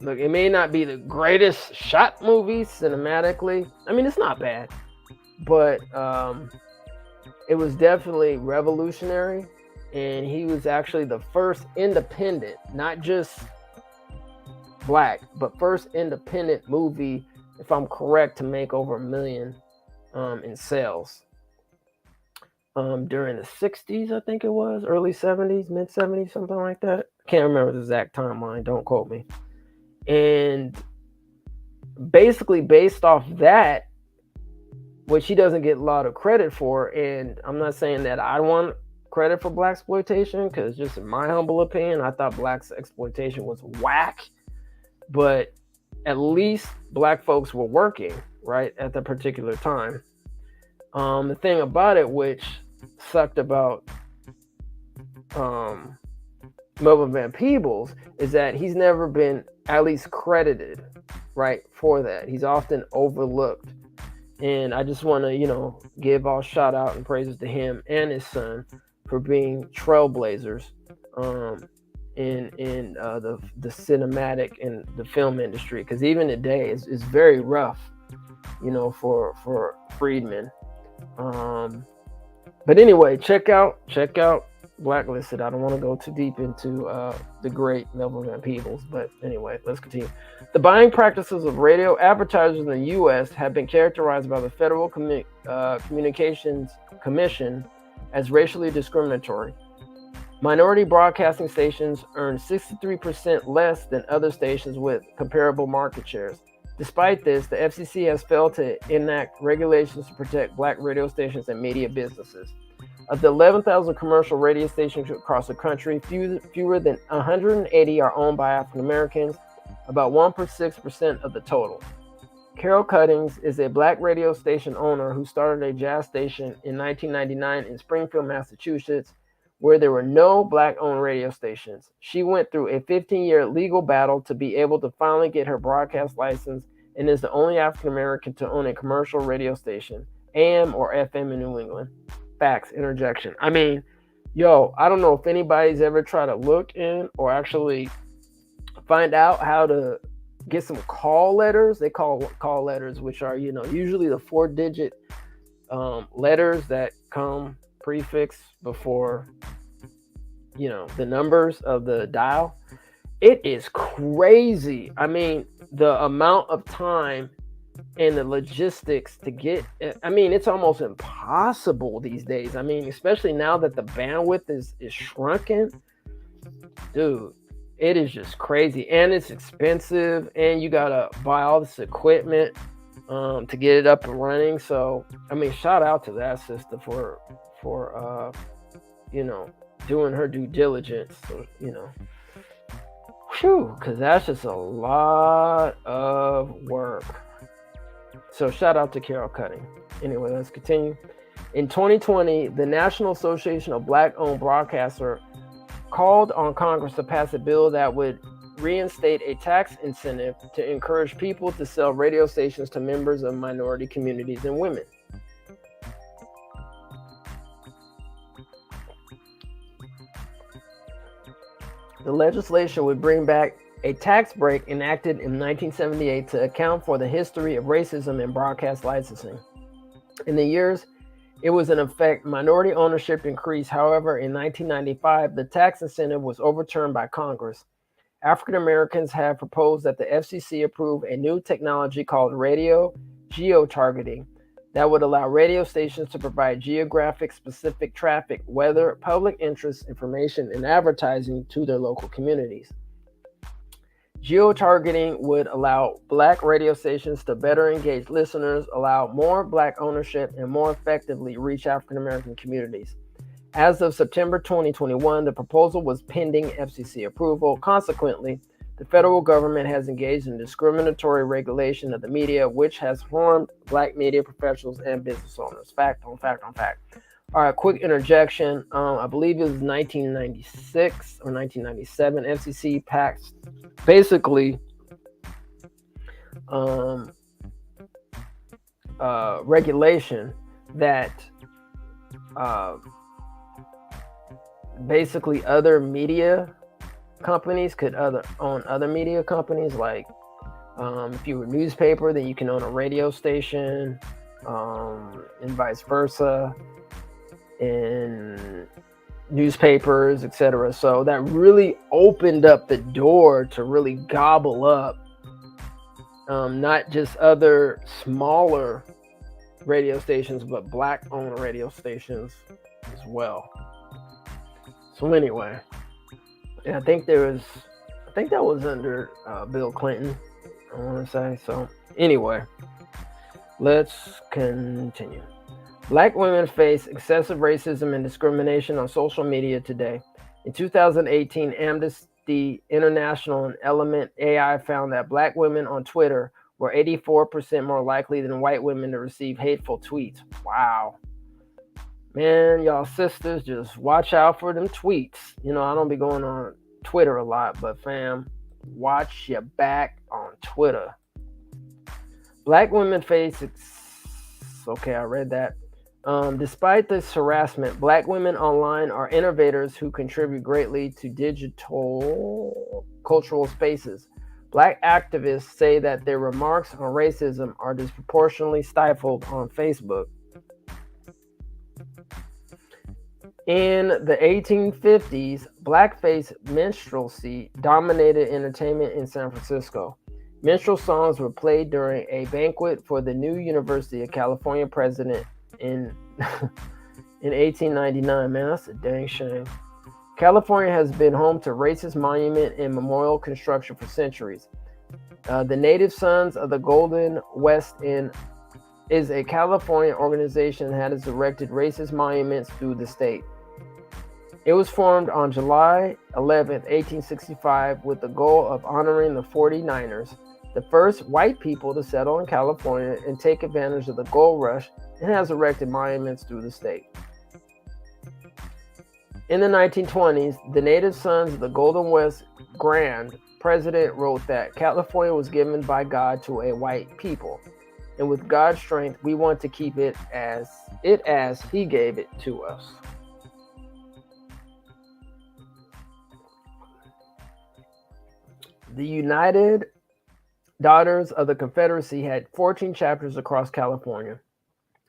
look, it may not be the greatest shot movie cinematically. I mean, it's not bad, but it was definitely revolutionary. And he was actually the first independent, not just black, but first independent movie, if I'm correct, to make over $1 million in sales. During the 60s, I think it was, early 70s, mid 70s, something like that. Can't remember the exact timeline, don't quote me. And basically based off that, which he doesn't get a lot of credit for, and I'm not saying that I want credit for blaxploitation, because just in my humble opinion, I thought blaxploitation was whack, but at least black folks were working, right, at the particular time. The thing about it, which sucked about Melvin Van Peebles, is that he's never been at least credited, right, for that. He's often overlooked. And I just want to, give all shout out and praises to him and his son for being trailblazers in the cinematic and the film industry. Because even today, it's very rough, for freedmen. But anyway, check out blacklisted. I don't want to go too deep into the great Melvin Van Peebles, but anyway, let's continue. The buying practices of radio advertisers in the U.S. have been characterized by the Federal Communications Commission as racially discriminatory. Minority broadcasting stations earn 63% less than other stations with comparable market shares. Despite this, the FCC has failed to enact regulations to protect black radio stations and media businesses. Of the 11,000 commercial radio stations across the country, fewer than 180 are owned by African Americans, about 1.6% of the total. Carol Cuttings is a black radio station owner who started a jazz station in 1999 in Springfield, Massachusetts, where there were no black-owned radio stations. She went through a 15-year legal battle to be able to finally get her broadcast license and is the only African American to own a commercial radio station, AM or FM in New England. Facts, interjection. I mean, I don't know if anybody's ever tried to look in or actually find out how to get some call letters. They call letters, which are, usually the 4-digit letters that come prefix before, the numbers of the dial. It is crazy. I mean, the amount of time and the logistics to get, it's almost impossible these days. I mean, especially now that the bandwidth is shrunken. Dude, it is just crazy. And it's expensive, and you gotta buy all this equipment to get it up and running. So, shout out to that sister for doing her due diligence. So, because that's just a lot of work. So shout out to Carol Cutting. Anyway, let's continue. In 2020, the National Association of Black-Owned Broadcasters called on Congress to pass a bill that would reinstate a tax incentive to encourage people to sell radio stations to members of minority communities and women. The legislation would bring back a tax break enacted in 1978 to account for the history of racism in broadcast licensing. In the years it was in effect, minority ownership increased. However, in 1995, the tax incentive was overturned by Congress. African Americans have proposed that the FCC approve a new technology called radio geotargeting that would allow radio stations to provide geographic-specific traffic, weather, public interest information, and advertising to their local communities. Geotargeting would allow black radio stations to better engage listeners, allow more black ownership, and more effectively reach African American communities. As of September 2021, the proposal was pending FCC approval. Consequently, the federal government has engaged in discriminatory regulation of the media, which has harmed black media professionals and business owners. Fact on fact on fact. All right, quick interjection. I believe it was 1996 or 1997. FCC passed basically regulation that basically other media companies could own other media companies. Like if you were a newspaper, then you can own a radio station, and vice versa. In newspapers, etc. So that really opened up the door to really gobble up not just other smaller radio stations, but black-owned radio stations as well. So anyway, I think that was under Bill Clinton, I want to say. So anyway, let's continue. Black women face excessive racism and discrimination on social media today. In 2018, Amnesty International and Element AI found that black women on Twitter were 84% more likely than white women to receive hateful tweets. Wow. Man, y'all sisters, just watch out for them tweets. I don't be going on Twitter a lot, but fam, watch your back on Twitter. Black women face okay, I read that. Despite this harassment, black women online are innovators who contribute greatly to digital cultural spaces. Black activists say that their remarks on racism are disproportionately stifled on Facebook. In the 1850s, blackface minstrelsy dominated entertainment in San Francisco. Minstrel songs were played during a banquet for the new University of California president in 1899. Man, that's a dang shame. California has been home to racist monument and memorial construction for centuries. The Native Sons of the Golden West is a California organization that has erected racist monuments through the state. It was formed on July 11, 1865, with the goal of honoring the 49ers, the first white people to settle in California and take advantage of the gold rush, and has erected monuments through the state. In the 1920s, the Native Sons of the Golden West Grand President wrote that California was given by God to a white people, and with God's strength, we want to keep it as He gave it to us. The United Daughters of the Confederacy had 14 chapters across California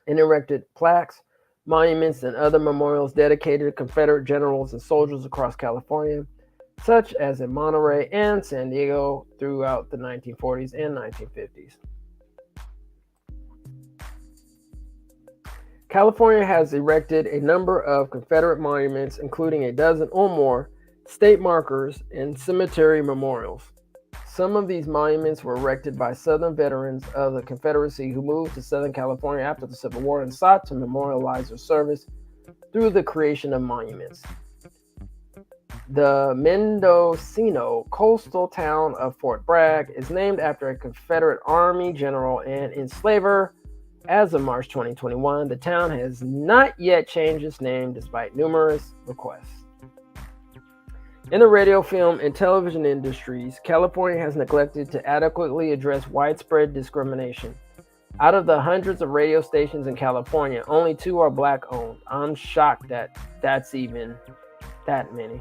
and erected plaques, monuments, and other memorials dedicated to Confederate generals and soldiers across California, such as in Monterey and San Diego throughout the 1940s and 1950s. California has erected a number of Confederate monuments, including a dozen or more state markers and cemetery memorials. Some of these monuments were erected by Southern veterans of the Confederacy who moved to Southern California after the Civil War and sought to memorialize their service through the creation of monuments. The Mendocino coastal town of Fort Bragg is named after a Confederate Army general and enslaver. As of March 2021, the town has not yet changed its name despite numerous requests. In the radio, film, and television industries, California has neglected to adequately address widespread discrimination. Out of the hundreds of radio stations in California, only 2 are black-owned. I'm shocked that that's even that many.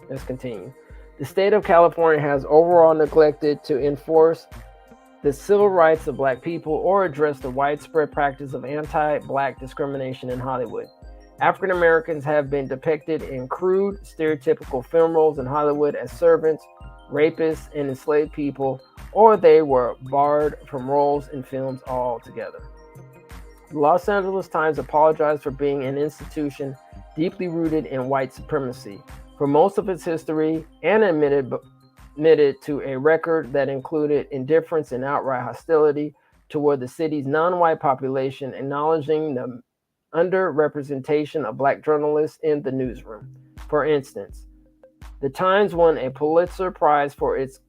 Let's continue. The state of California has overall neglected to enforce the civil rights of black people or address the widespread practice of anti-black discrimination in Hollywood. African Americans have been depicted in crude, stereotypical film roles in Hollywood as servants, rapists, and enslaved people, or they were barred from roles in films altogether. The Los Angeles Times apologized for being an institution deeply rooted in white supremacy for most of its history and admitted to a record that included indifference and outright hostility toward the city's non-white population, acknowledging the underrepresentation of black journalists in the newsroom. For instance, the Times won a Pulitzer Prize for its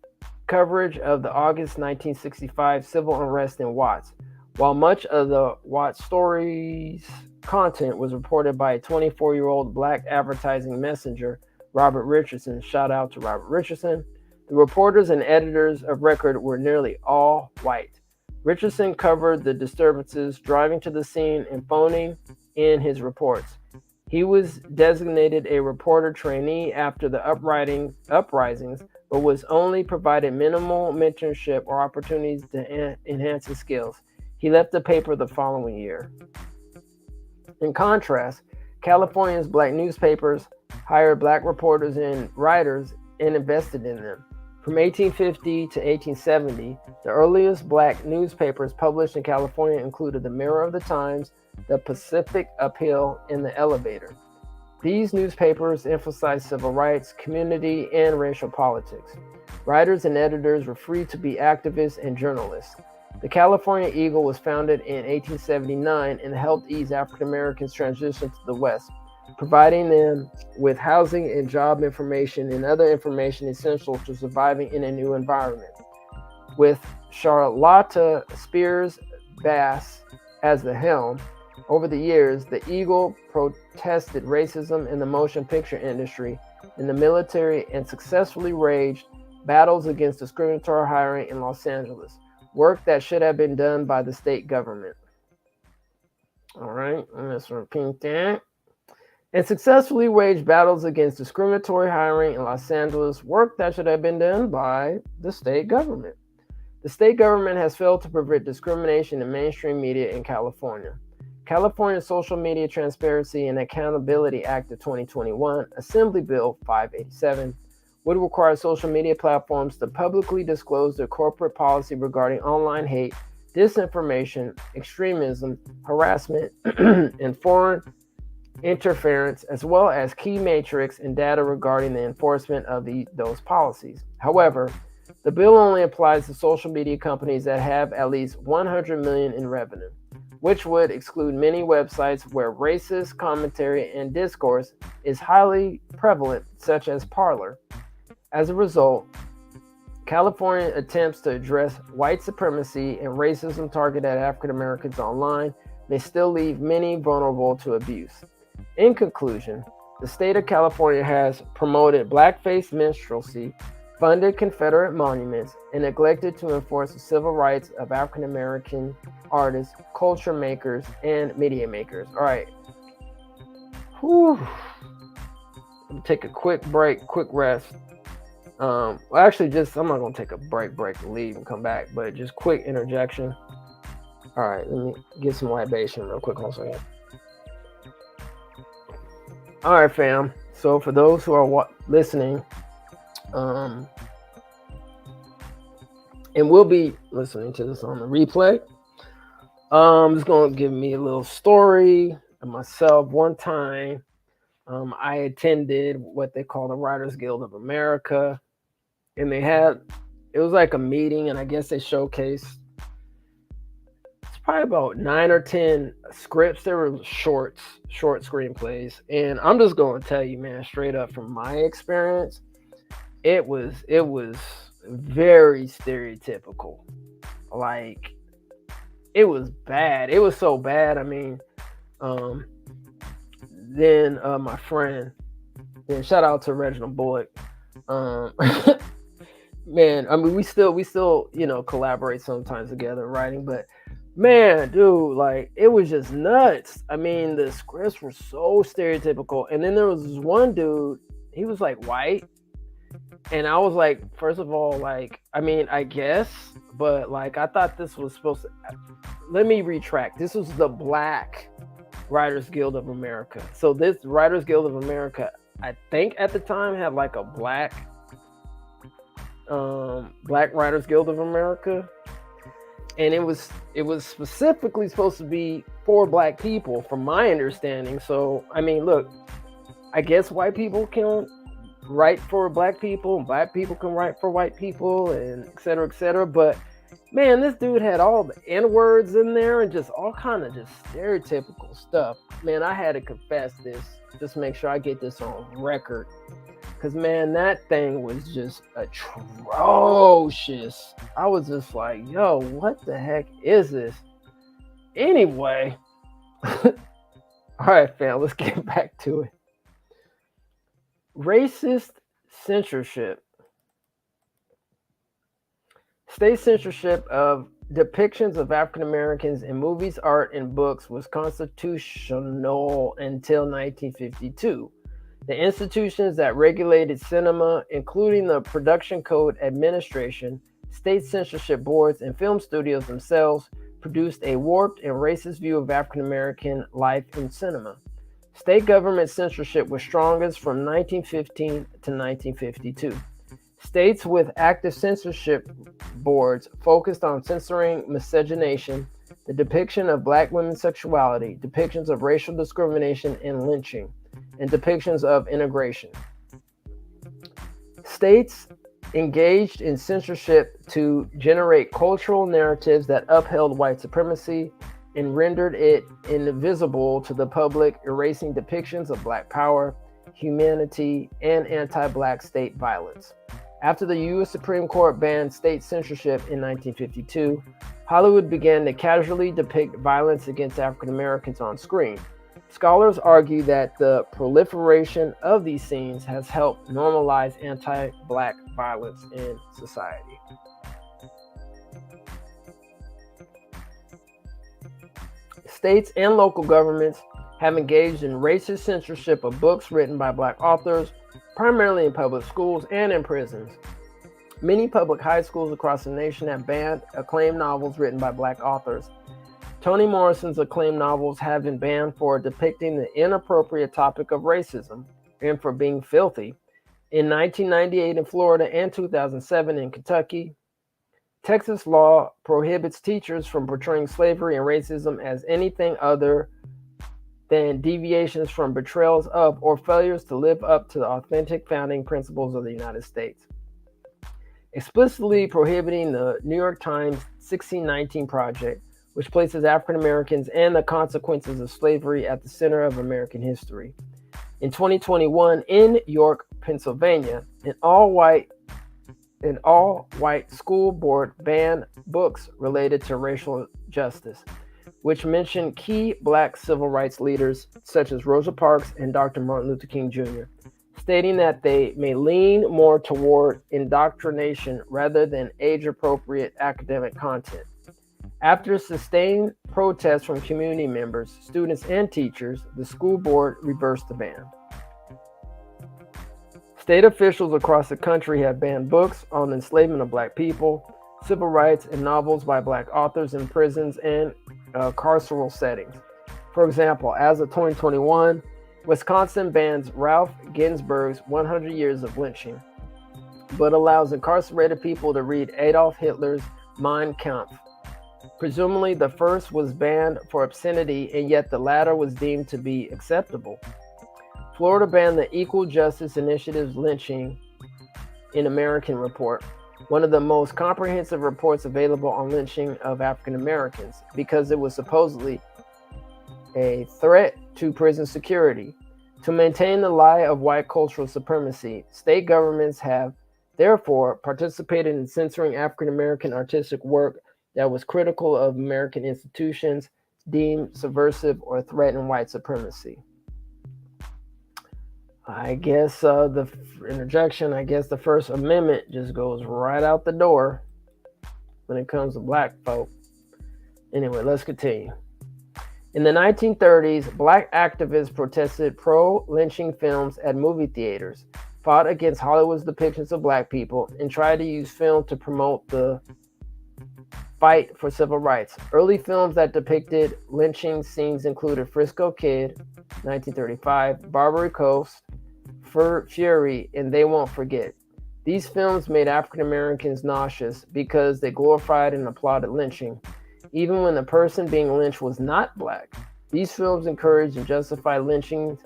coverage of the August 1965 civil unrest in Watts. While much of the Watts story's content was reported by a 24-year-old black advertising messenger, Robert Richardson, shout out to Robert Richardson, the reporters and editors of record were nearly all white. Richardson covered the disturbances, driving to the scene and phoning in his reports. He was designated a reporter trainee after the uprisings, but was only provided minimal mentorship or opportunities to enhance his skills. He left the paper the following year. In contrast, California's black newspapers hired black reporters and writers and invested in them. From 1850 to 1870, the earliest black newspapers published in California included the Mirror of the Times, the Pacific Appeal, and the Elevator. These newspapers emphasized civil rights, community, and racial politics. Writers and editors were free to be activists and journalists. The California Eagle was founded in 1879 and helped ease African Americans' transition to the West, providing them with housing and job information and other information essential to surviving in a new environment. With Charlotta Spears Bass as the helm, over the years, the Eagle protested racism in the motion picture industry, in the military, and successfully waged battles against discriminatory hiring in Los Angeles, work that should have been done by the state government. All right, let's repeat that. And successfully waged battles against discriminatory hiring in Los Angeles, work that should have been done by the state government. The state government has failed to prevent discrimination in mainstream media in California. California Social Media Transparency and Accountability Act of 2021, Assembly Bill 587, would require social media platforms to publicly disclose their corporate policy regarding online hate, disinformation, extremism, harassment, and foreign interference, as well as key metrics and data regarding the enforcement of those policies. However, the bill only applies to social media companies that have at least 100 million in revenue, which would exclude many websites where racist commentary and discourse is highly prevalent, such as Parler. As a result, California attempts to address white supremacy and racism targeted at African Americans online may still leave many vulnerable to abuse. In conclusion, the state of California has promoted blackface minstrelsy, funded Confederate monuments, and neglected to enforce the civil rights of African American artists, culture makers, and media makers. All right. Whew. I'm gonna take a quick break, quick rest. I'm not gonna take a break and leave and come back, but just quick interjection. All right, let me get some libation real quick. Hold on a second. All right, fam. So for those who are listening, and we'll be listening to this on the replay, I'm just gonna give me a little story of myself. One time, I attended what they call the Writers Guild of America, and it was like a meeting, and I guess they showcased, it's probably about 9 or 10 scripts. They were short screenplays, and I'm just going to tell you, man, straight up from my experience, it was very stereotypical. Like, it was bad. It was so bad. I mean, then my friend, then shout out to Reginald Bullock. Man, I mean, we still, collaborate sometimes together writing, but man, dude, like, it was just nuts. I mean, the scripts were so stereotypical. And then there was this one dude, he was like white. And I was like, first of all, like, I mean, I guess, but like, I thought this was supposed to, let me retract. This was the Black Writers Guild of America. So this Writers Guild of America, I think at the time had like a Black Writers Guild of America, and it was specifically supposed to be for Black people, from my understanding. So I mean, look, I guess white people can write for Black people, and Black people can write for white people, and et cetera, but man, this dude had all the N-words in there and just all kind of just stereotypical stuff. Man, I had to confess this, just make sure I get this on record. Because, man, that thing was just atrocious. I was just like, yo, what the heck is this? Anyway. All right, fam, let's get back to it. Racist censorship. State censorship of depictions of African Americans in movies, art, and books was constitutional until 1952. The institutions that regulated cinema, including the Production Code Administration, state censorship boards, and film studios themselves, produced a warped and racist view of African American life in cinema. State government censorship was strongest from 1915 to 1952. States with active censorship boards focused on censoring miscegenation, the depiction of Black women's sexuality, depictions of racial discrimination and lynching, and depictions of integration. States engaged in censorship to generate cultural narratives that upheld white supremacy and rendered it invisible to the public, erasing depictions of Black power, humanity, and anti-Black state violence. After the U.S. Supreme Court banned state censorship in 1952, Hollywood began to casually depict violence against African Americans on screen. Scholars argue that the proliferation of these scenes has helped normalize anti-Black violence in society. States and local governments have engaged in racist censorship of books written by Black authors, primarily in public schools and in prisons. Many public high schools across the nation have banned acclaimed novels written by Black authors. Toni Morrison's acclaimed novels have been banned for depicting the inappropriate topic of racism and for being filthy. In 1998 in Florida and 2007 in Kentucky, Texas law prohibits teachers from portraying slavery and racism as anything other than deviations from betrayals of or failures to live up to the authentic founding principles of the United States. Explicitly prohibiting the New York Times 1619 Project, which places African Americans and the consequences of slavery at the center of American history. In 2021, in York, Pennsylvania, an all-white school board banned books related to racial justice, which mention key Black civil rights leaders such as Rosa Parks and Dr. Martin Luther King Jr., stating that they may lean more toward indoctrination rather than age-appropriate academic content. After sustained protests from community members, students, and teachers, the school board reversed the ban. State officials across the country have banned books on the enslavement of Black people, civil rights, and novels by Black authors in prisons and carceral settings. For example, as of 2021, Wisconsin bans Ralph Ginsburg's 100 Years of Lynching, but allows incarcerated people to read Adolf Hitler's Mein Kampf. Presumably, the first was banned for obscenity, and yet the latter was deemed to be acceptable. Florida banned the Equal Justice Initiative's lynching in American Report, one of the most comprehensive reports available on lynching of African Americans, because it was supposedly a threat to prison security. To maintain the lie of white cultural supremacy, state governments have therefore participated in censoring African American artistic work that was critical of American institutions, deemed subversive or threatened white supremacy. I guess the interjection, I guess the First Amendment just goes right out the door when it comes to Black folk. Anyway, let's continue. In the 1930s, Black activists protested pro-lynching films at movie theaters, fought against Hollywood's depictions of Black people, and tried to use film to promote the fight for civil rights. Early films that depicted lynching scenes included Frisco Kid, 1935, Barbary Coast, Fury, and They Won't Forget. These films made African Americans nauseous because they glorified and applauded lynching, even when the person being lynched was not Black. These films encouraged and justified lynching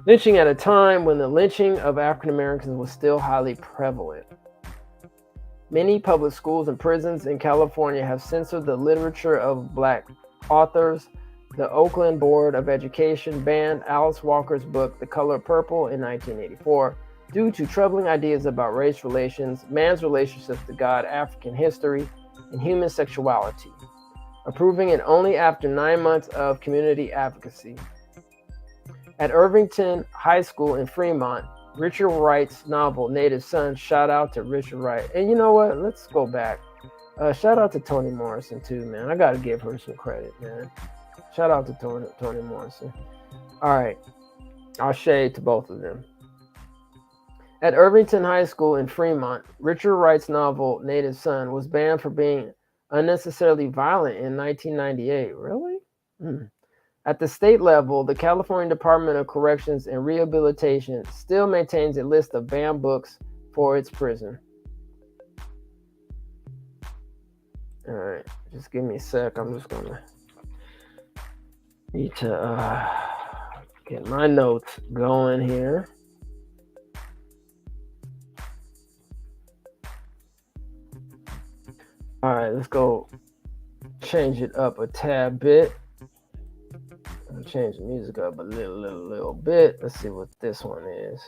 at a time when the lynching of African Americans was still highly prevalent. Many public schools and prisons in California have censored the literature of Black authors. The Oakland Board of Education banned Alice Walker's book, The Color Purple, in 1984 due to troubling ideas about race relations, man's relationships to God, African history, and human sexuality, approving it only after 9 months of community advocacy. At Irvington High School in Fremont, Richard Wright's novel, Native Son, shout out to Richard Wright. And you know what? Let's go back. Shout out to Toni Morrison too, man. I got to give her some credit, man. Shout out to Toni Morrison. All right. I'll shade to both of them. At Irvington High School in Fremont, Richard Wright's novel, Native Son, was banned for being unnecessarily violent in 1998. Really? At the state level, the California Department of Corrections and Rehabilitation still maintains a list of banned books for its prison. All right, just give me a sec. I'm just gonna need to get my notes going here. All right, let's go change it up a tad bit. I'll change the music up a little bit. Let's see what this one is.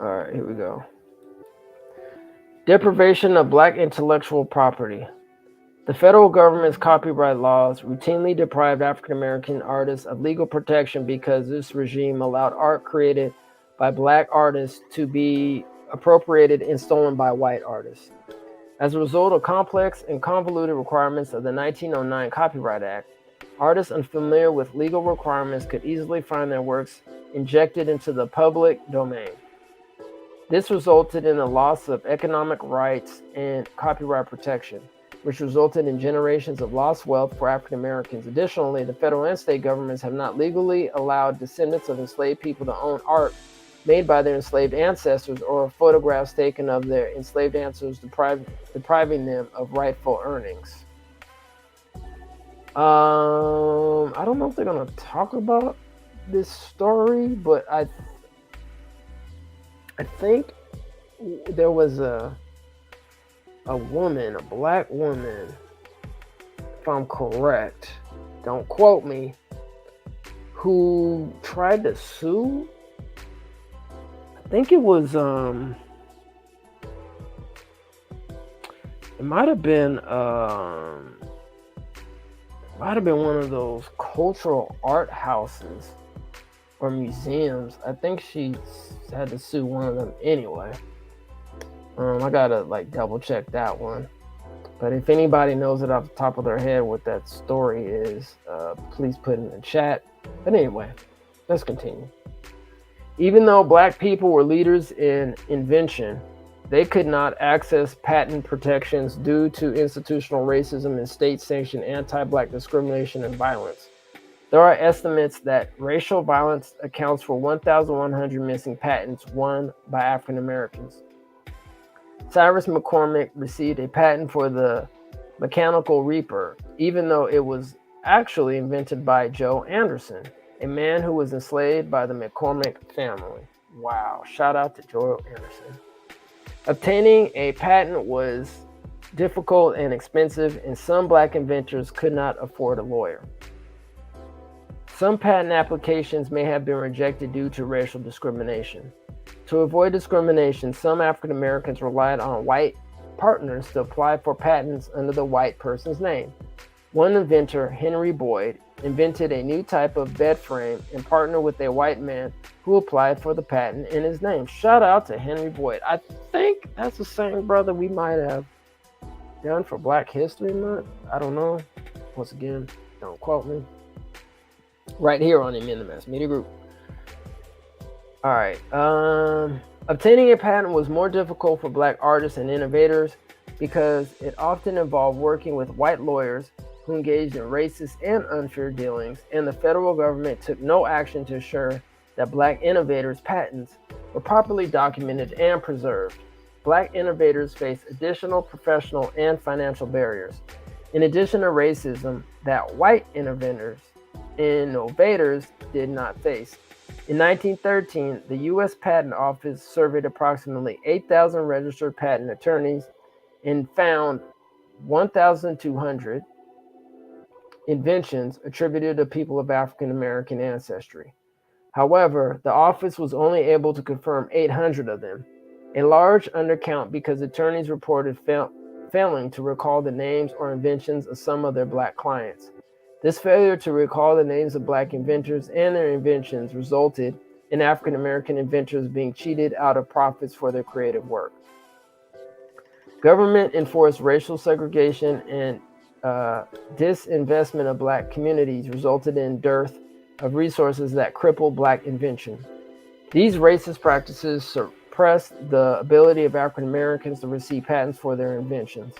All right, here we go. Deprivation of Black intellectual property. The federal government's copyright laws routinely deprived African American artists of legal protection because this regime allowed art created by Black artists to be appropriated and stolen by white artists. As a result of complex and convoluted requirements of the 1909 Copyright Act, artists unfamiliar with legal requirements could easily find their works injected into the public domain. This resulted in the loss of economic rights and copyright protection, which resulted in generations of lost wealth for African Americans. Additionally, the federal and state governments have not legally allowed descendants of enslaved people to own art made by their enslaved ancestors or photographs taken of their enslaved ancestors, depriving them of rightful earnings. I don't know if they're going to talk about this story, but I think there was a woman, a black woman, if I'm correct, don't quote me, who tried to sue. I think it was it might have been one of those cultural art houses or museums. I think she had to sue one of them anyway. I gotta double check that one. But if anybody knows it off the top of their head what that story is, please put it in the chat. But anyway, let's continue. Even though black people were leaders in invention, they could not access patent protections due to institutional racism and state-sanctioned anti-black discrimination and violence. There are estimates that racial violence accounts for 1,100 missing patents won by African Americans. Cyrus McCormick received a patent for the mechanical reaper, even though it was actually invented by Joe Anderson, a man who was enslaved by the McCormick family. Wow, shout out to Joe Anderson. Obtaining a patent was difficult and expensive, and some black inventors could not afford a lawyer. Some patent applications may have been rejected due to racial discrimination. To avoid discrimination, some African Americans relied on white partners to apply for patents under the white person's name. One inventor, Henry Boyd, invented a new type of bed frame and partnered with a white man who applied for the patent in his name. Shout out to Henry Boyd. I think that's the same brother we might have done for Black History Month. I don't know. Once again, don't quote me. Right here on the Minimass Media Group. All right. Obtaining a patent was more difficult for black artists and innovators because it often involved working with white lawyers who engaged in racist and unfair dealings, and the federal government took no action to ensure that black innovators' patents were properly documented and preserved. Black innovators face additional professional and financial barriers, in addition to racism that white innovators did not face. In 1913, the U.S. Patent Office surveyed approximately 8,000 registered patent attorneys and found 1,200 inventions attributed to people of African American ancestry. However, the office was only able to confirm 800 of them, a large undercount because attorneys reported failing to recall the names or inventions of some of their black clients. This failure to recall the names of black inventors and their inventions resulted in African American inventors being cheated out of profits for their creative work. Government enforced racial segregation and disinvestment of black communities resulted in dearth of resources that crippled black invention. These racist practices suppressed the ability of African Americans to receive patents for their inventions.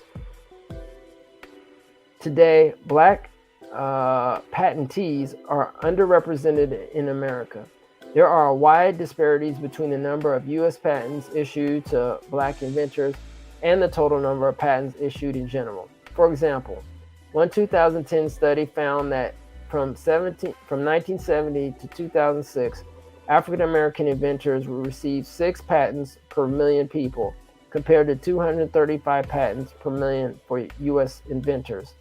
Today, black patentees are underrepresented in America. There are wide disparities between the number of U.S. patents issued to black inventors and the total number of patents issued in general. For example, one 2010 study found that from 1970 to 2006, African American inventors received 6 patents per million people, compared to 235 patents per million for U.S. inventors.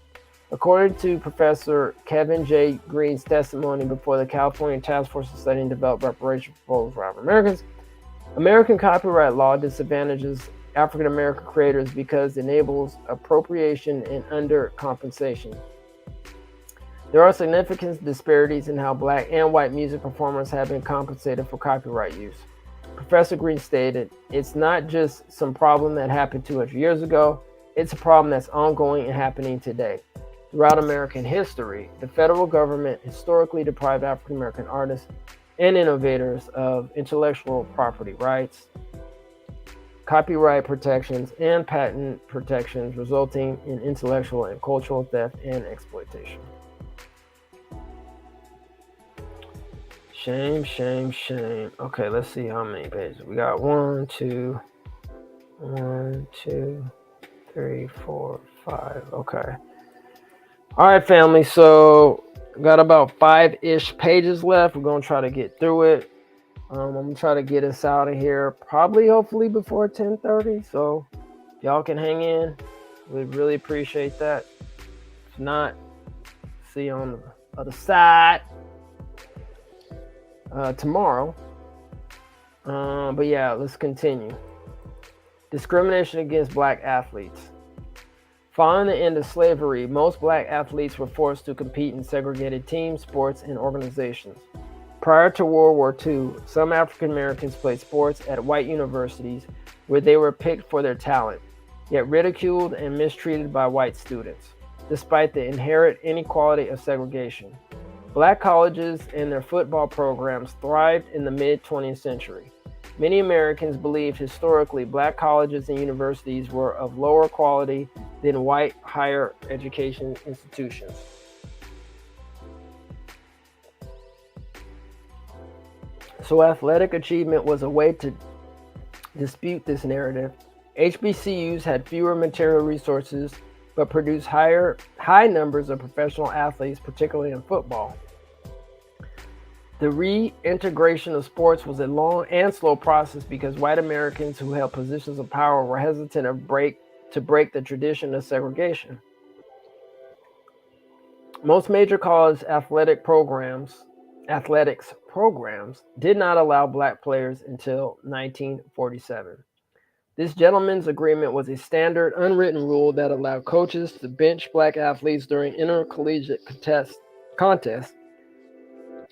According to Professor Kevin J. Green's testimony before the California Task Force to Study and Develop Reparations Proposals for African Americans, American copyright law disadvantages African American creators because it enables appropriation and undercompensation. There are significant disparities in how black and white music performers have been compensated for copyright use. Professor Green stated, "It's not just some problem that happened 200 years ago, it's a problem that's ongoing and happening today. Throughout American history, the federal government historically deprived African American artists and innovators of intellectual property rights. copyright protections, and patent protections, resulting in intellectual and cultural theft and exploitation. Shame, shame, shame. Okay, let's see how many pages. We got 1, 2, 3, 4, 5. Okay. All right, family. So got about 5-ish pages left. We're gonna try to get through it. I'm gonna try to get us out of here probably, hopefully, before 10:30. So if y'all can hang in, we'd really appreciate that. If not, see you on the other side tomorrow. But yeah, let's continue. Discrimination against black athletes. Following the end of slavery, most black athletes were forced to compete in segregated teams, sports, and organizations. Prior to World War II, some African Americans played sports at white universities where they were picked for their talent, yet ridiculed and mistreated by white students, despite the inherent inequality of segregation. Black colleges and their football programs thrived in the mid-20th century. Many Americans believed historically black colleges and universities were of lower quality than white higher education institutions. So athletic achievement was a way to dispute this narrative. HBCUs had fewer material resources, but produced high numbers of professional athletes, particularly in football. The reintegration of sports was a long and slow process because white Americans who held positions of power were hesitant to break the tradition of segregation. Most major college athletics programs did not allow black players until 1947. This gentleman's agreement was a standard unwritten rule that allowed coaches to bench black athletes during intercollegiate contests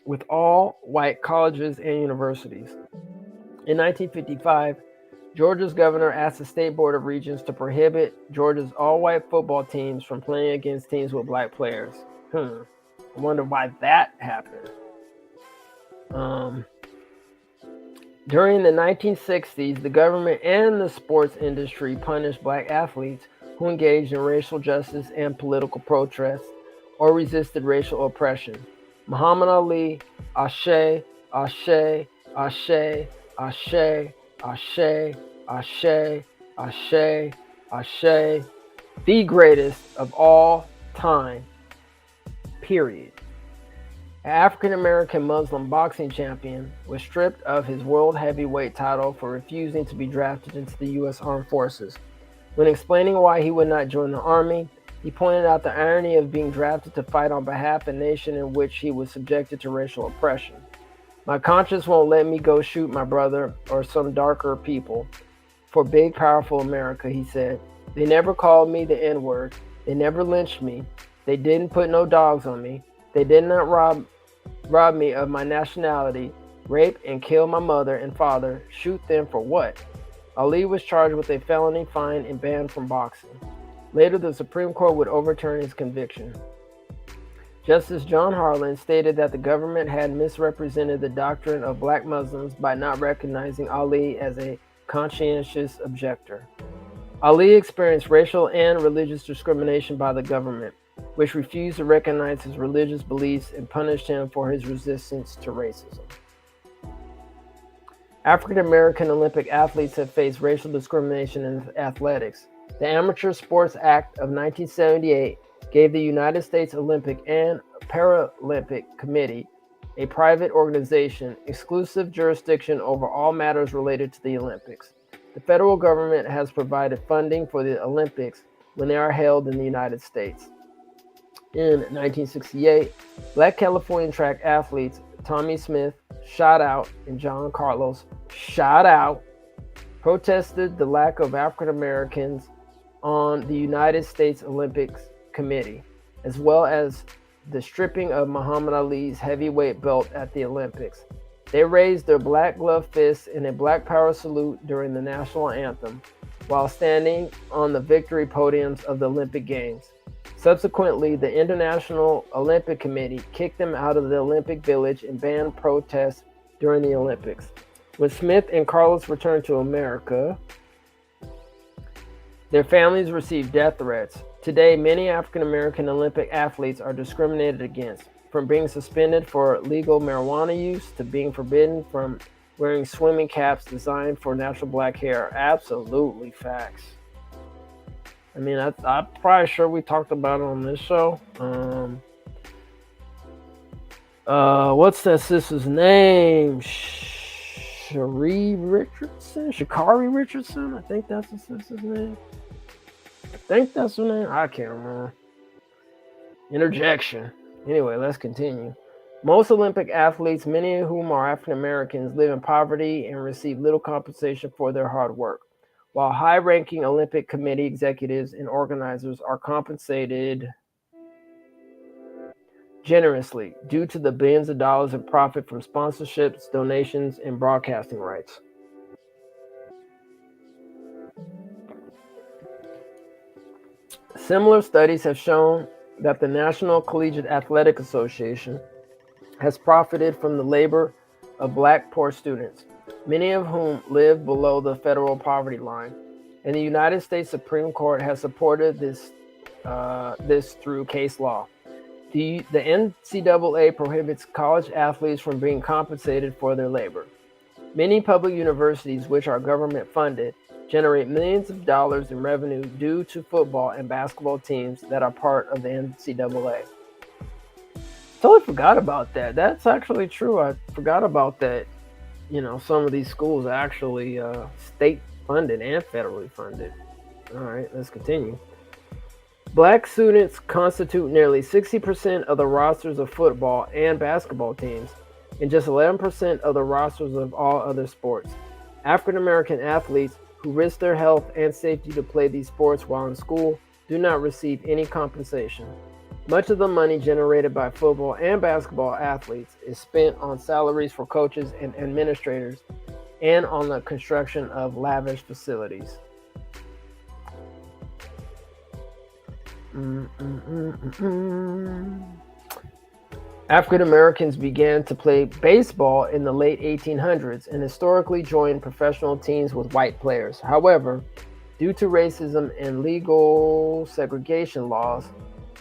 with all white colleges and universities. In 1955, Georgia's governor asked the State Board of Regents to prohibit Georgia's all-white football teams from playing against teams with black players. I wonder why that happened. During the 1960s, the government and the sports industry punished black athletes who engaged in racial justice and political protests or resisted racial oppression. Muhammad Ali, Ashe, Ashe, Ashe, Ashe, Ashe, Ashe, Ashe, Ashe, the greatest of all time, period. An African-American Muslim boxing champion was stripped of his world heavyweight title for refusing to be drafted into the U.S. Armed Forces. When explaining why he would not join the Army, he pointed out the irony of being drafted to fight on behalf of a nation in which he was subjected to racial oppression. My conscience won't let me go shoot my brother or some darker people. For big, powerful America, he said. They never called me the N-word. They never lynched me. They didn't put no dogs on me. They did not rob me of my nationality, rape and kill my mother and father. Shoot them for what? Ali was charged with a felony, fined, and banned from boxing. Later, the Supreme Court would overturn his conviction. Justice John Harlan stated that the government had misrepresented the doctrine of black Muslims by not recognizing Ali as a conscientious objector. Ali experienced racial and religious discrimination by the government, which refused to recognize his religious beliefs and punished him for his resistance to racism. African American Olympic athletes have faced racial discrimination in athletics. The Amateur Sports Act of 1978 gave the United States Olympic and Paralympic Committee, a private organization, exclusive jurisdiction over all matters related to the Olympics. The federal government has provided funding for the Olympics when they are held in the United States. In 1968, Black Californian track athletes Tommy Smith, shout out, and John Carlos, shout out, protested the lack of African Americans on the United States Olympics Committee, as well as the stripping of Muhammad Ali's heavyweight belt at the Olympics. They raised their black gloved fists in a Black Power salute during the national anthem, while standing on the victory podiums of the Olympic Games. Subsequently, the International Olympic Committee kicked them out of the Olympic Village and banned protests during the Olympics. When Smith and Carlos returned to America, Their families receive death threats. Today, many African American Olympic athletes are discriminated against, from being suspended for legal marijuana use to being forbidden from wearing swimming caps designed for natural black hair. Absolutely facts. I mean, I'm probably sure we talked about it on this show. What's that sister's name? Shakari Richardson? I think that's the sister's name. I think that's her name. I can't remember. Interjection. Anyway, let's continue. Most Olympic athletes, many of whom are African Americans, live in poverty and receive little compensation for their hard work, while high-ranking Olympic Committee executives and organizers are compensated generously due to the billions of dollars in profit from sponsorships, donations, and broadcasting rights. Similar studies have shown that the National Collegiate Athletic Association has profited from the labor of black poor students, many of whom live below the federal poverty line, and the United States Supreme Court has supported this through case law. The NCAA prohibits college athletes from being compensated for their labor. Many public universities, which are government funded, generate millions of dollars in revenue due to football and basketball teams that are part of the NCAA. Totally forgot about that. That's actually true. I forgot about that. You know, some of these schools are actually state funded and federally funded. All right, let's continue. Black students constitute nearly 60% of the rosters of football and basketball teams, and just 11% of the rosters of all other sports. African American athletes who risk their health and safety to play these sports while in school do not receive any compensation. Much of the money generated by football and basketball athletes is spent on salaries for coaches and administrators and on the construction of lavish facilities. African Americans began to play baseball in the late 1800s and historically joined professional teams with white players. However, due to racism and legal segregation laws,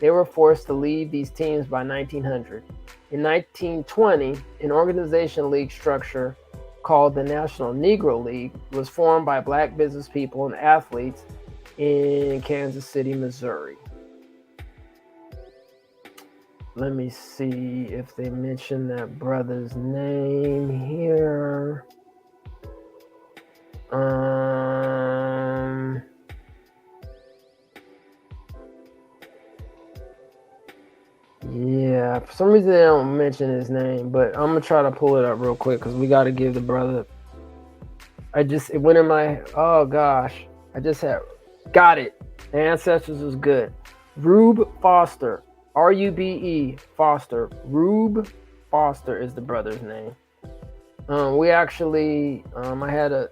they were forced to leave these teams by 1900. In 1920, an organization league structure called the National Negro League was formed by black business people and athletes in Kansas City, Missouri. Let me see if they mention that brother's name here. Yeah, for some reason they don't mention his name, but I'm gonna try to pull it up real quick because we got to give the brother. It went in my, oh gosh, got it. The ancestors is good. Rube Foster, R-U-B-E Foster. Rube Foster is the brother's name. We actually, I had a,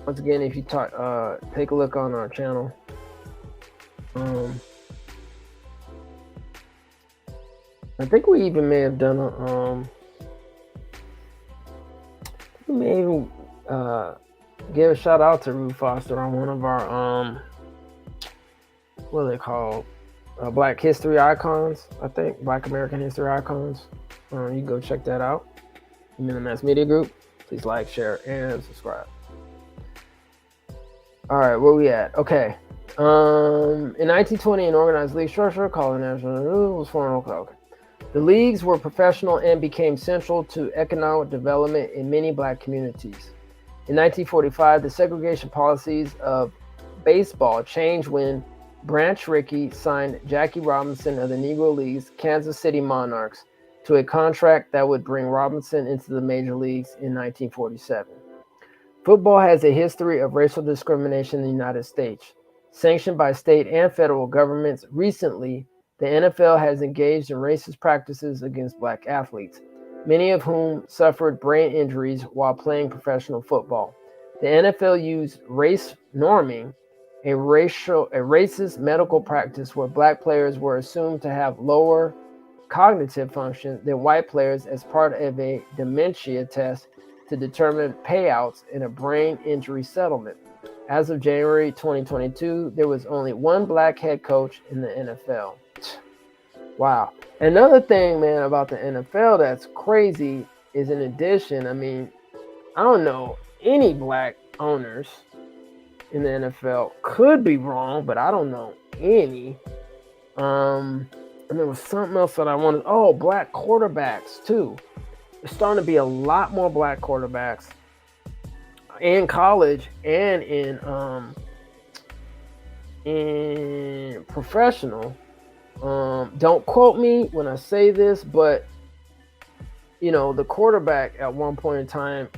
once again, if you take a look on our channel, I think we even may have done we may even give a shout out to Rube Foster on one of our what are they called? Black History Icons, I think. Black American History Icons. You can go check that out. I'm in the Mass Media Group. Please like, share, and subscribe. All right, where we at? Okay. In 1920, an organized league structure called the National was formed. Okay. The leagues were professional and became central to economic development in many black communities. In 1945, the segregation policies of baseball changed when Branch Rickey signed Jackie Robinson of the Negro League's Kansas City Monarchs to a contract that would bring Robinson into the major leagues in 1947. Football has a history of racial discrimination in the United States, sanctioned by state and federal governments. Recently, the NFL has engaged in racist practices against black athletes, many of whom suffered brain injuries while playing professional football. The NFL used race norming, a racist medical practice where black players were assumed to have lower cognitive function than white players as part of a dementia test to determine payouts in a brain injury settlement. As of January 2022, there was only one black head coach in the NFL. Wow. Another thing, man, about the NFL that's crazy is, in addition, I mean, I don't know any black owners in the NFL. Could be wrong, but I don't know any. And there was something else that I wanted. Oh, black quarterbacks too. There's starting to be a lot more black quarterbacks in college and in professional. Don't quote me when I say this, but you know, the quarterback at one point in time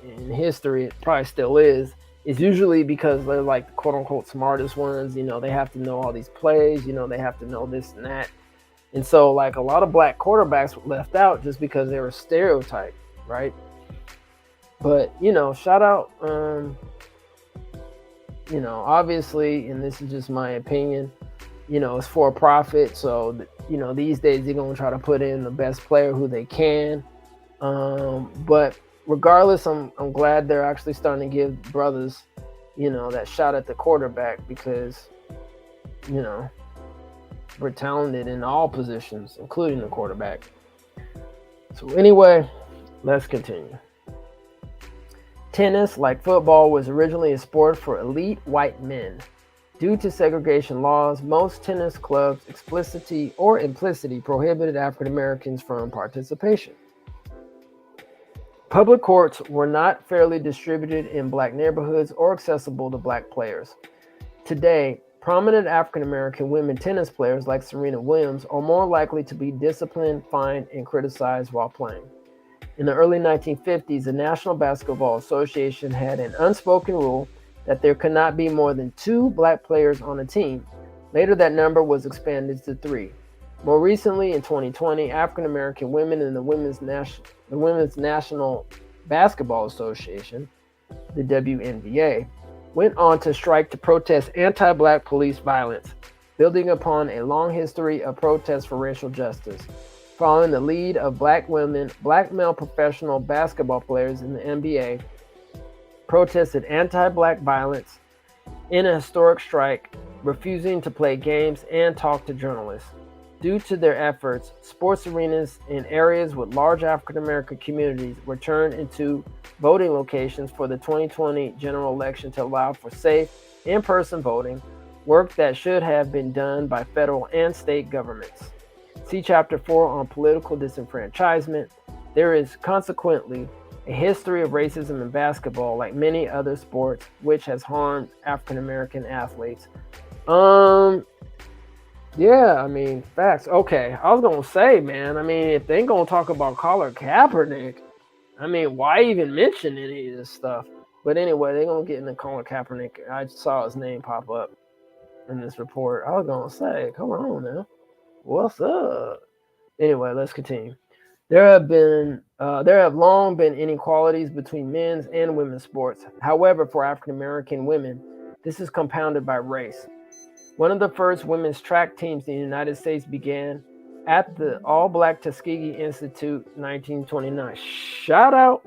in history, it probably still is usually because they're like the quote unquote smartest ones. You know, they have to know all these plays, you know, they have to know this and that. And so like a lot of black quarterbacks were left out just because they were stereotyped, right? But, you know, shout out, you know, obviously, and this is just my opinion, you know, it's for profit. So, you know, these days they're going to try to put in the best player who they can. But regardless, I'm glad they're actually starting to give brothers, you know, that shot at the quarterback because, you know, we're talented in all positions, including the quarterback. So anyway, let's continue. Tennis, like football, was originally a sport for elite white men. Due to segregation laws, most tennis clubs explicitly or implicitly prohibited African Americans from participation. Public courts were not fairly distributed in black neighborhoods or accessible to black players. Today, prominent African American women tennis players like Serena Williams are more likely to be disciplined, fined, and criticized while playing. In the early 1950s, the National Basketball Association had an unspoken rule that there could not be more than 2 black players on a team. Later, that number was expanded to 3. More recently, in 2020, African American women in the Women's National Basketball Association, the WNBA, went on to strike to protest anti-black police violence, building upon a long history of protests for racial justice. Following the lead of black women, black male professional basketball players in the NBA protested anti-black violence in a historic strike, refusing to play games and talk to journalists. Due to their efforts, sports arenas in areas with large African American communities were turned into voting locations for the 2020 general election to allow for safe, in-person voting, work that should have been done by federal and state governments. See Chapter 4 on political disenfranchisement. There is consequently a history of racism in basketball, like many other sports, which has harmed African American athletes. Yeah, I mean, facts. Okay, I was gonna say, man, I mean, if they ain't gonna talk about Colin Kaepernick, I mean, why even mention any of this stuff? But anyway, they're gonna get into Colin Kaepernick. I saw his name pop up in this report. I was gonna say, come on now, what's up? Anyway, let's continue. There have long been inequalities between men's and women's sports. However, for African American women, this is compounded by race. One of the first women's track teams in the United States began at the all-black Tuskegee Institute, 1929. Shout out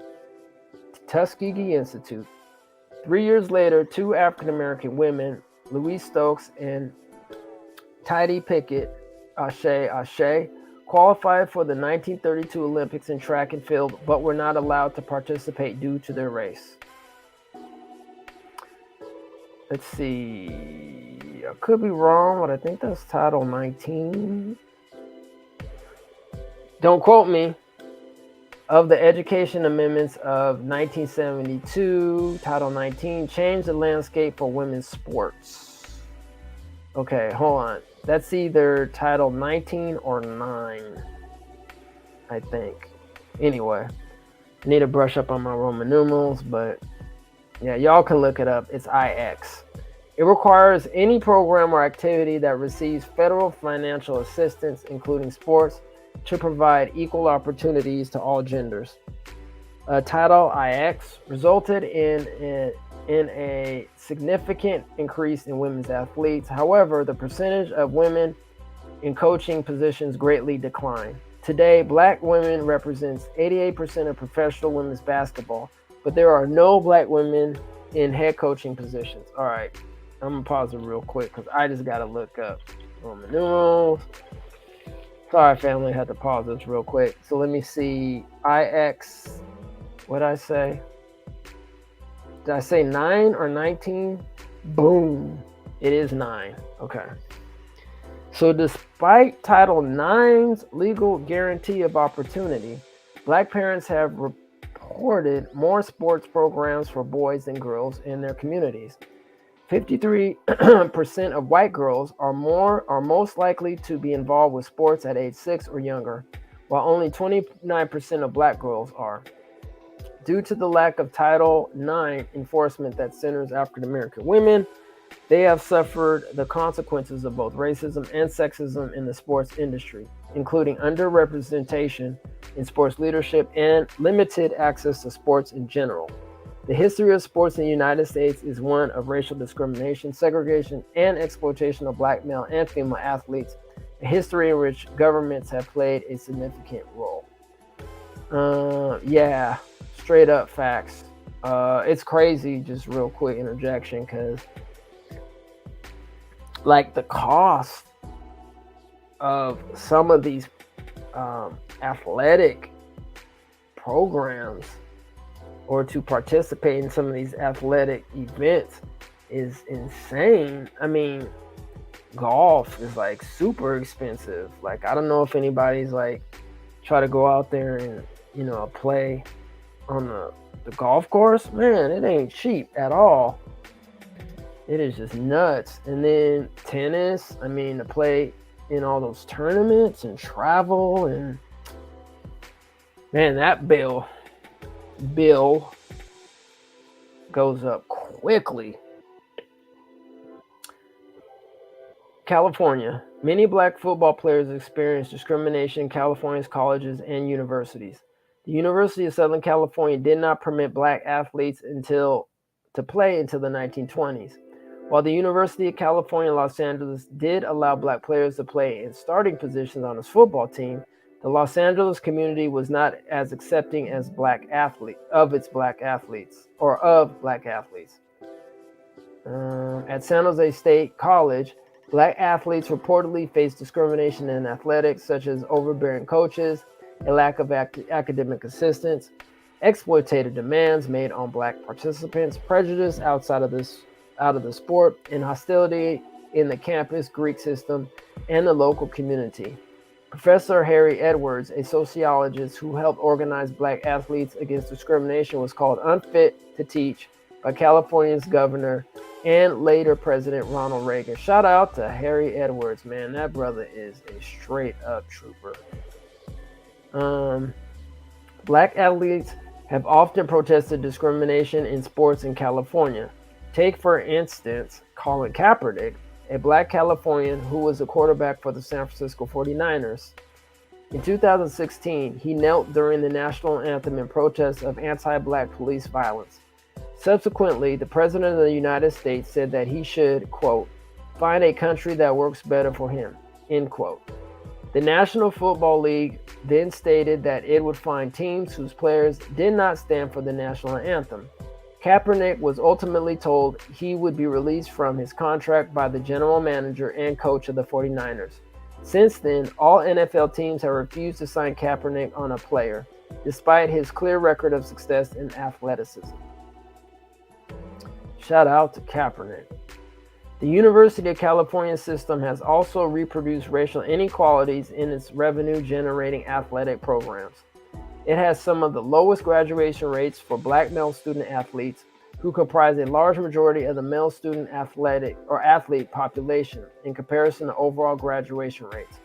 to Tuskegee Institute. 3 years later, 2 African-American women, Louise Stokes and Tidie Pickett, Ashe, qualified for the 1932 Olympics in track and field, but were not allowed to participate due to their race. Let's see. I could be wrong, but I think that's Title 19. Don't quote me. Of the Education Amendments of 1972, Title 19 changed the landscape for women's sports. Okay, hold on. That's either Title 19 or 9, I think. Anyway, I need to brush up on my Roman numerals, but yeah, y'all can look it up. It's IX. It requires any program or activity that receives federal financial assistance, including sports, to provide equal opportunities to all genders. Title IX resulted in a significant increase in women's athletes. However, the percentage of women in coaching positions greatly declined. Today, black women represents 88% of professional women's basketball, but there are no black women in head coaching positions. All right, I'm gonna pause it real quick because I just gotta look up Roman numerals. Sorry, family, I had to pause this real quick. So let me see. IX. What did I say? Did I say 9 or 19? Boom. It is 9. Okay. So despite Title IX's legal guarantee of opportunity, Black parents have reported more sports programs for boys and girls in their communities. 53% of white girls are most likely to be involved with sports at age 6 or younger, while only 29% of Black girls are. Due to the lack of Title IX enforcement that centers African American women, they have suffered the consequences of both racism and sexism in the sports industry, including underrepresentation in sports leadership and limited access to sports in general. The history of sports in the United States is one of racial discrimination, segregation, and exploitation of Black male and female athletes, a history in which governments have played a significant role. Yeah, straight up facts. It's crazy, just real quick interjection, because like the cost of some of these athletic programs or to participate in some of these athletic events is insane. I mean, golf is like super expensive. Like, I don't know if anybody's like try to go out there and, you know, play on the golf course. Man, it ain't cheap at all. It is just nuts. And then tennis, I mean, to play in all those tournaments and travel, and man, that bill goes up quickly. California. Many Black football players experience discrimination in California's colleges and universities. The University of Southern California did not permit Black athletes to play until the 1920s. While the University of California, Los Angeles did allow Black players to play in starting positions on its football team, the Los Angeles community was not as accepting as of Black athletes. At San Jose State College, Black athletes reportedly faced discrimination in athletics, such as overbearing coaches, a lack of academic assistance, exploitative demands made on Black participants, prejudice out of the sport, and hostility in the campus Greek system and the local community. Professor Harry Edwards, a sociologist who helped organize Black athletes against discrimination, was called unfit to teach by California's governor and later President Ronald Reagan. Shout out to Harry Edwards, man. That brother is a straight up trooper. Black athletes have often protested discrimination in sports in California. Take, for instance, Colin Kaepernick, a Black Californian who was a quarterback for the San Francisco 49ers. In 2016, he knelt during the national anthem in protest of anti-Black police violence. Subsequently, the President of the United States said that he should, quote, find a country that works better for him, end quote. The National Football League then stated that it would find teams whose players did not stand for the national anthem. Kaepernick was ultimately told he would be released from his contract by the general manager and coach of the 49ers. Since then, all NFL teams have refused to sign Kaepernick on a player, despite his clear record of success in athleticism. Shout out to Kaepernick. The University of California system has also reproduced racial inequalities in its revenue-generating athletic programs. It has some of the lowest graduation rates for Black male student athletes, who comprise a large majority of the male student athlete population in comparison to overall graduation rates.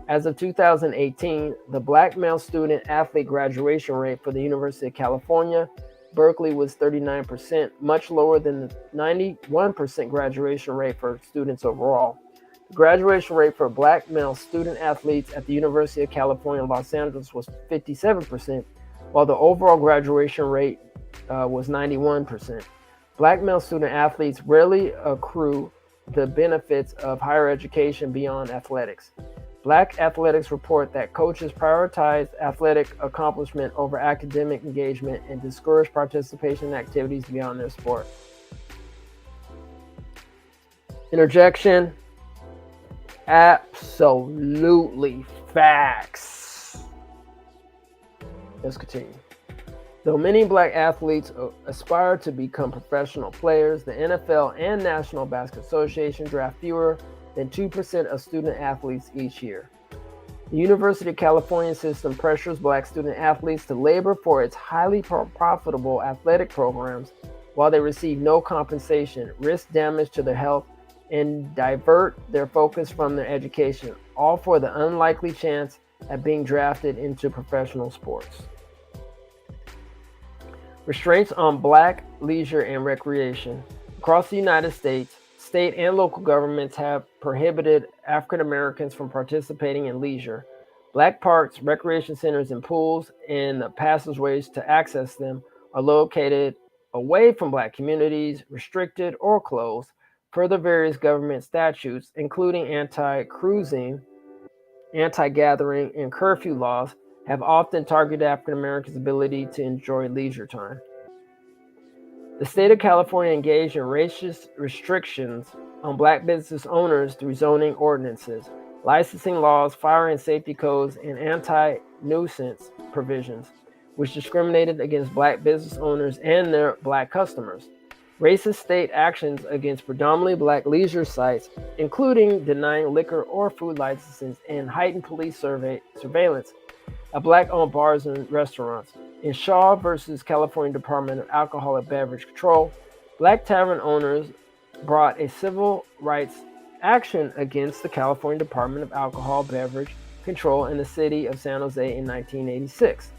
As of 2018, the Black male student athlete graduation rate for the University of California, Berkeley, was 39%, much lower than the 91% graduation rate for students overall. The graduation rate for Black male student athletes at the University of California, Los Angeles was 57%, while the overall graduation rate was 91%. Black male student athletes rarely accrue the benefits of higher education beyond athletics. Black athletics report that coaches prioritize athletic accomplishment over academic engagement and discourage participation in activities beyond their sport. Interjection. Absolutely facts. Let's continue. Though many black athletes aspire to become professional players, the NFL and National Basketball Association draft fewer than 2% of student athletes each year. The University of California system pressures black student athletes to labor for its highly profitable athletic programs while they receive no compensation, risk damage to their health, and divert their focus from their education, all for the unlikely chance at being drafted into professional sports. Restraints on black leisure and recreation. Across the United States, state and local governments have prohibited African Americans from participating in leisure. Black parks, recreation centers, and pools, and the passageways to access them are located away from black communities, restricted, or closed. Further, various government statutes, including anti-cruising, anti-gathering, and curfew laws, have often targeted African Americans' ability to enjoy leisure time. The state of California engaged in racist restrictions on black business owners through zoning ordinances, licensing laws, fire and safety codes, and anti-nuisance provisions, which discriminated against black business owners and their black customers. Racist state actions against predominantly black leisure sites, including denying liquor or food licenses and heightened police surveillance of black-owned bars and restaurants. In Shaw versus California Department of Alcohol and Beverage Control, black tavern owners brought a civil rights action against the California Department of Alcohol and Beverage Control in the city of San Jose in 1986.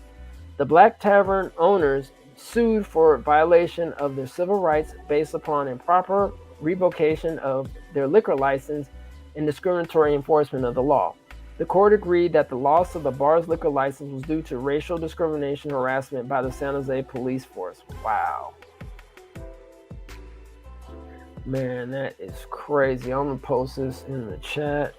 The black tavern owners sued for violation of their civil rights based upon improper revocation of their liquor license and discriminatory enforcement of the law. The court agreed that the loss of the bar's liquor license was due to racial discrimination and harassment by the San Jose police force. Wow. Man, that is crazy. I'm going to post this in the chat.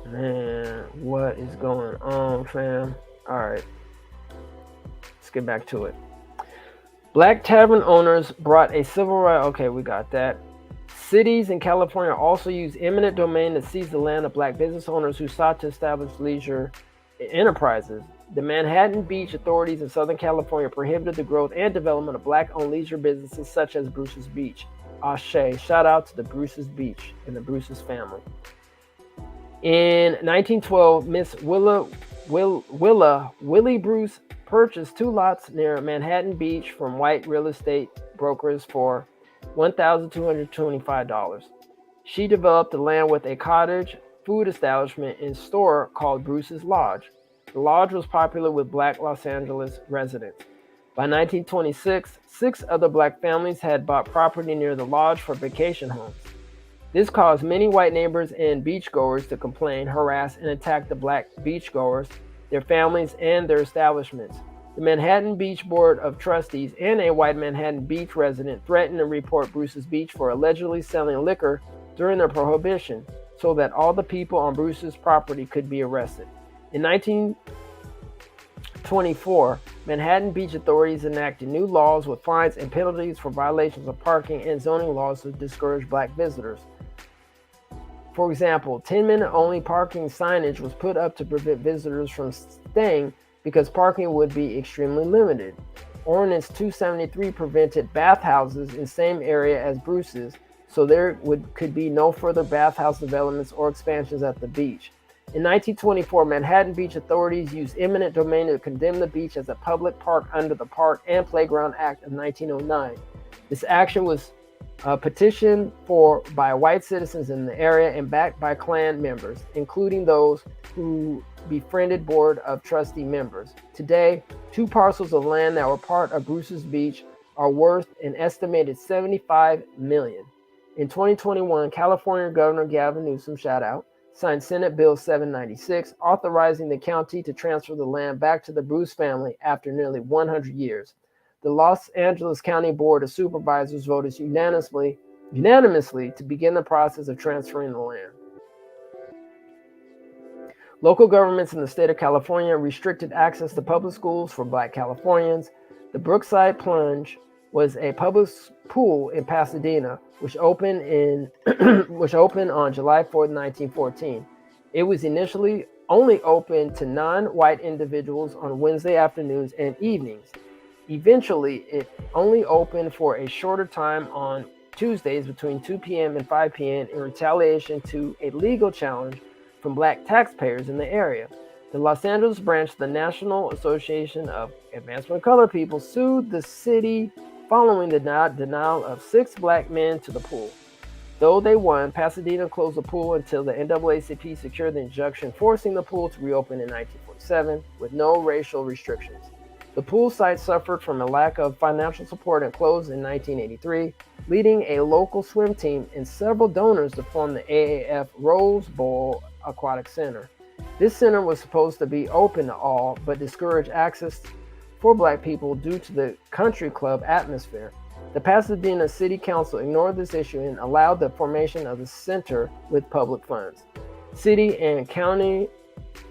Man, what is going on, fam? All right. Let's get back to it. Black tavern owners brought a civil right. Okay, we got that. Cities in California also use eminent domain to seize the land of black business owners who sought to establish leisure enterprises. The Manhattan Beach authorities in Southern California prohibited the growth and development of black-owned leisure businesses such as Bruce's Beach. Ashe, shout out to the Bruce's Beach and the Bruce's family. In 1912, Miss Willie Bruce purchased 2 lots near Manhattan Beach from white real estate brokers for $1,225. She developed the land with a cottage, food establishment, and store called Bruce's Lodge. The lodge was popular with black Los Angeles residents. By 1926, 6 other black families had bought property near the lodge for vacation homes. This caused many white neighbors and beachgoers to complain, harass, and attack the black beachgoers, their families, and their establishments. The Manhattan Beach Board of Trustees and a white Manhattan Beach resident threatened to report Bruce's Beach for allegedly selling liquor during their prohibition, so that all the people on Bruce's property could be arrested. In 1924, Manhattan Beach authorities enacted new laws with fines and penalties for violations of parking and zoning laws to discourage black visitors. For example, 10-minute only parking signage was put up to prevent visitors from staying because parking would be extremely limited. Ordinance 273 prevented bathhouses in same area as Bruce's, so there could be no further bathhouse developments or expansions at the beach. In 1924, Manhattan Beach authorities used eminent domain to condemn the beach as a public park under the Park and Playground Act of 1909. This action was petitioned for by white citizens in the area and backed by Klan members, including those who befriended Board of Trustee members. Today, 2 parcels of land that were part of Bruce's Beach are worth an estimated $75 million. In 2021, California Governor Gavin Newsom, shout out, signed Senate Bill 796, authorizing the county to transfer the land back to the Bruce family after nearly 100 years. The Los Angeles County Board of Supervisors voted unanimously to begin the process of transferring the land. Local governments in the state of California restricted access to public schools for Black Californians. The Brookside Plunge was a public pool in Pasadena, which opened on July 4, 1914. It was initially only open to non-white individuals on Wednesday afternoons and evenings. Eventually, it only opened for a shorter time on Tuesdays between 2 p.m. and 5 p.m. in retaliation to a legal challenge from Black taxpayers in the area. The Los Angeles branch of the National Association of Advancement of Colored People sued the city following the denial of 6 Black men to the pool. Though they won, Pasadena closed the pool until the NAACP secured the injunction forcing the pool to reopen in 1947 with no racial restrictions. The pool site suffered from a lack of financial support and closed in 1983, leading a local swim team and several donors to form the AAF Rose Bowl Aquatic Center. This center was supposed to be open to all, but discouraged access for Black people due to the country club atmosphere. The Pasadena City Council ignored this issue and allowed the formation of the center with public funds. City and county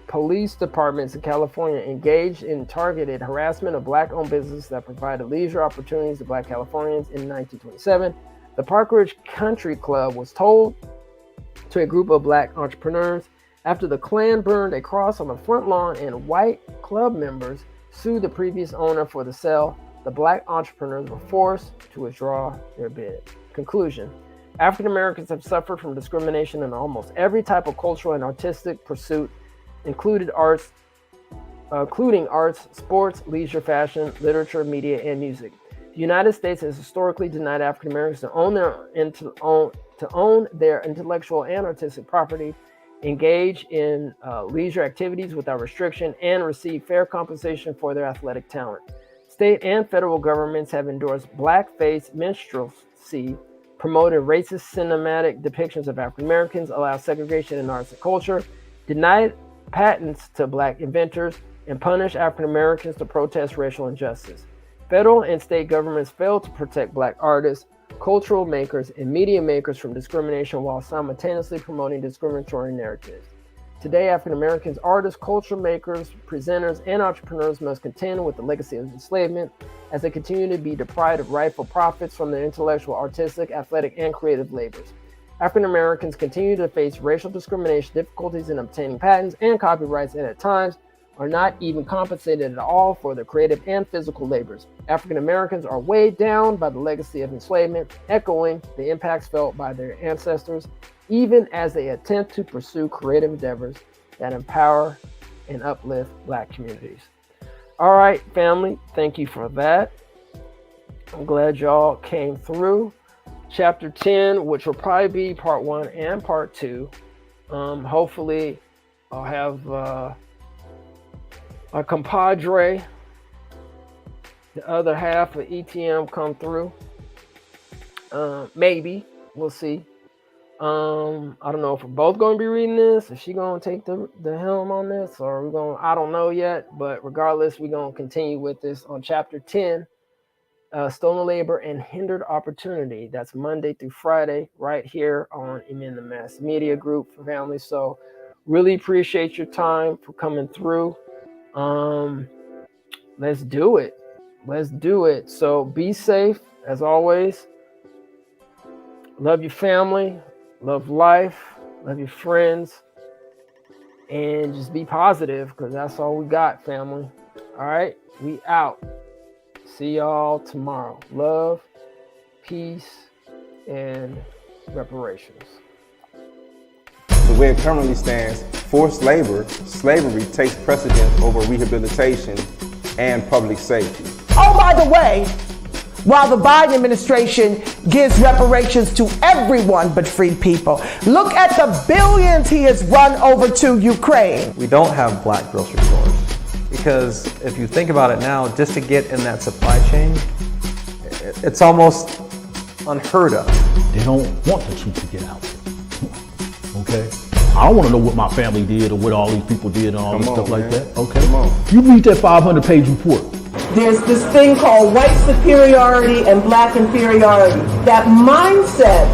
police departments in California engaged in targeted harassment of Black-owned businesses that provided leisure opportunities to Black Californians. In 1927, the Park Ridge Country Club was told to a group of Black entrepreneurs after the Klan burned a cross on the front lawn and white club members sued the previous owner for the sale. The Black entrepreneurs were forced to withdraw their bid. Conclusion: African Americans have suffered from discrimination in almost every type of cultural and artistic pursuit, including arts, sports, leisure, fashion, literature, media, and music. The United States has historically denied African Americans to own their intellectual and artistic property, engage in leisure activities without restriction, and receive fair compensation for their athletic talent. State and federal governments have endorsed blackface minstrelsy, promoted racist cinematic depictions of African Americans, allowed segregation in arts and culture, denied patents to Black inventors, and punished African Americans to protest racial injustice. Federal and state governments failed to protect Black artists, cultural makers, and media makers from discrimination while simultaneously promoting discriminatory narratives. Today, African Americans, artists, culture makers, presenters, and entrepreneurs must contend with the legacy of enslavement as they continue to be deprived of rightful profits from their intellectual, artistic, athletic, and creative labors. African Americans continue to face racial discrimination, difficulties in obtaining patents and copyrights, and at times are not even compensated at all for their creative and physical labors. African Americans are weighed down by the legacy of enslavement, echoing the impacts felt by their ancestors, even as they attempt to pursue creative endeavors that empower and uplift Black communities. All right, family, thank you for that. I'm glad y'all came through. Chapter 10, which will probably be part 1 and part 2. Hopefully, I'll have my compadre, the other half of ETM, come through. Maybe, we'll see. I don't know if we're both going to be reading this, if she's going to take the helm on this, or we're going, I don't know yet, but regardless, we're going to continue with this on chapter 10, Stolen Labor and Hindered Opportunity. That's Monday through Friday, right here on Amen the Mass Media Group for families. So really appreciate your time for coming through. Let's do it. Let's do it. So be safe as always. Love your family. Love life, love your friends, and just be positive because that's all we got, family. All right, we out. See y'all tomorrow. Love, peace, and reparations. The way it currently stands, forced labor, slavery takes precedence over rehabilitation and public safety. Oh, by the way, while the Biden administration gives reparations to everyone but freed people, look at the billions he has run over to Ukraine. We don't have Black grocery stores because if you think about it now, just to get in that supply chain, it's almost unheard of. They don't want the truth to get out. Okay? I don't want to know what my family did or what all these people did and all this stuff like that. Okay? Come on. You read that 500-page report. There's this thing called white superiority and Black inferiority. That mindset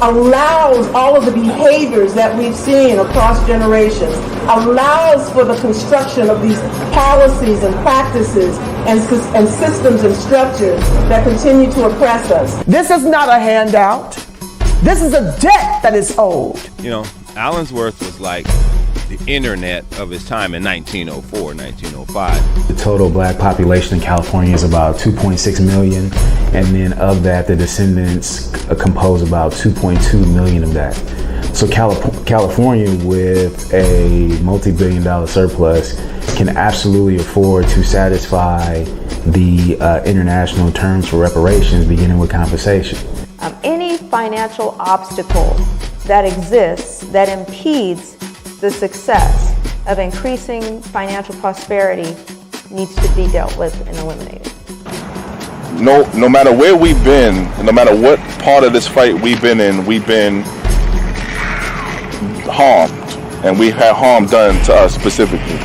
allows all of the behaviors that we've seen across generations, allows for the construction of these policies and practices and systems and structures that continue to oppress us. This is not a handout. This is a debt that is owed. You know, Allensworth was like the internet of his time in 1904, 1905. The total black population in California is about 2.6 million, and then of that, the descendants compose about 2.2 million of that. So California, with a multi-billion-dollar surplus, can absolutely afford to satisfy the international terms for reparations, beginning with compensation. Any financial obstacle that exists that impedes the success of increasing financial prosperity needs to be dealt with and eliminated. No matter where we've been, no matter what part of this fight we've been in, we've been harmed, and we had harm done to us specifically.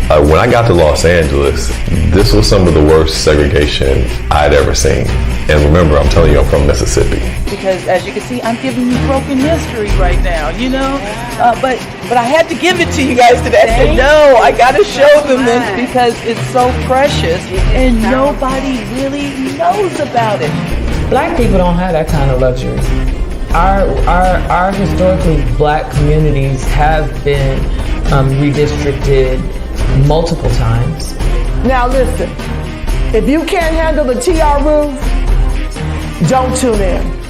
When I got to Los Angeles, this was some of the worst segregation I'd ever seen. And remember, I'm telling you, I'm from Mississippi. Because as you can see, I'm giving you broken history right now, you know? But I had to give it to you guys today. I said, no, I gotta show them this because it's so precious and nobody really knows about it. Black people don't have that kind of luxury. Our historically black communities have been redistricted multiple times. Now listen, if you can't handle the TR roof, don't tune in.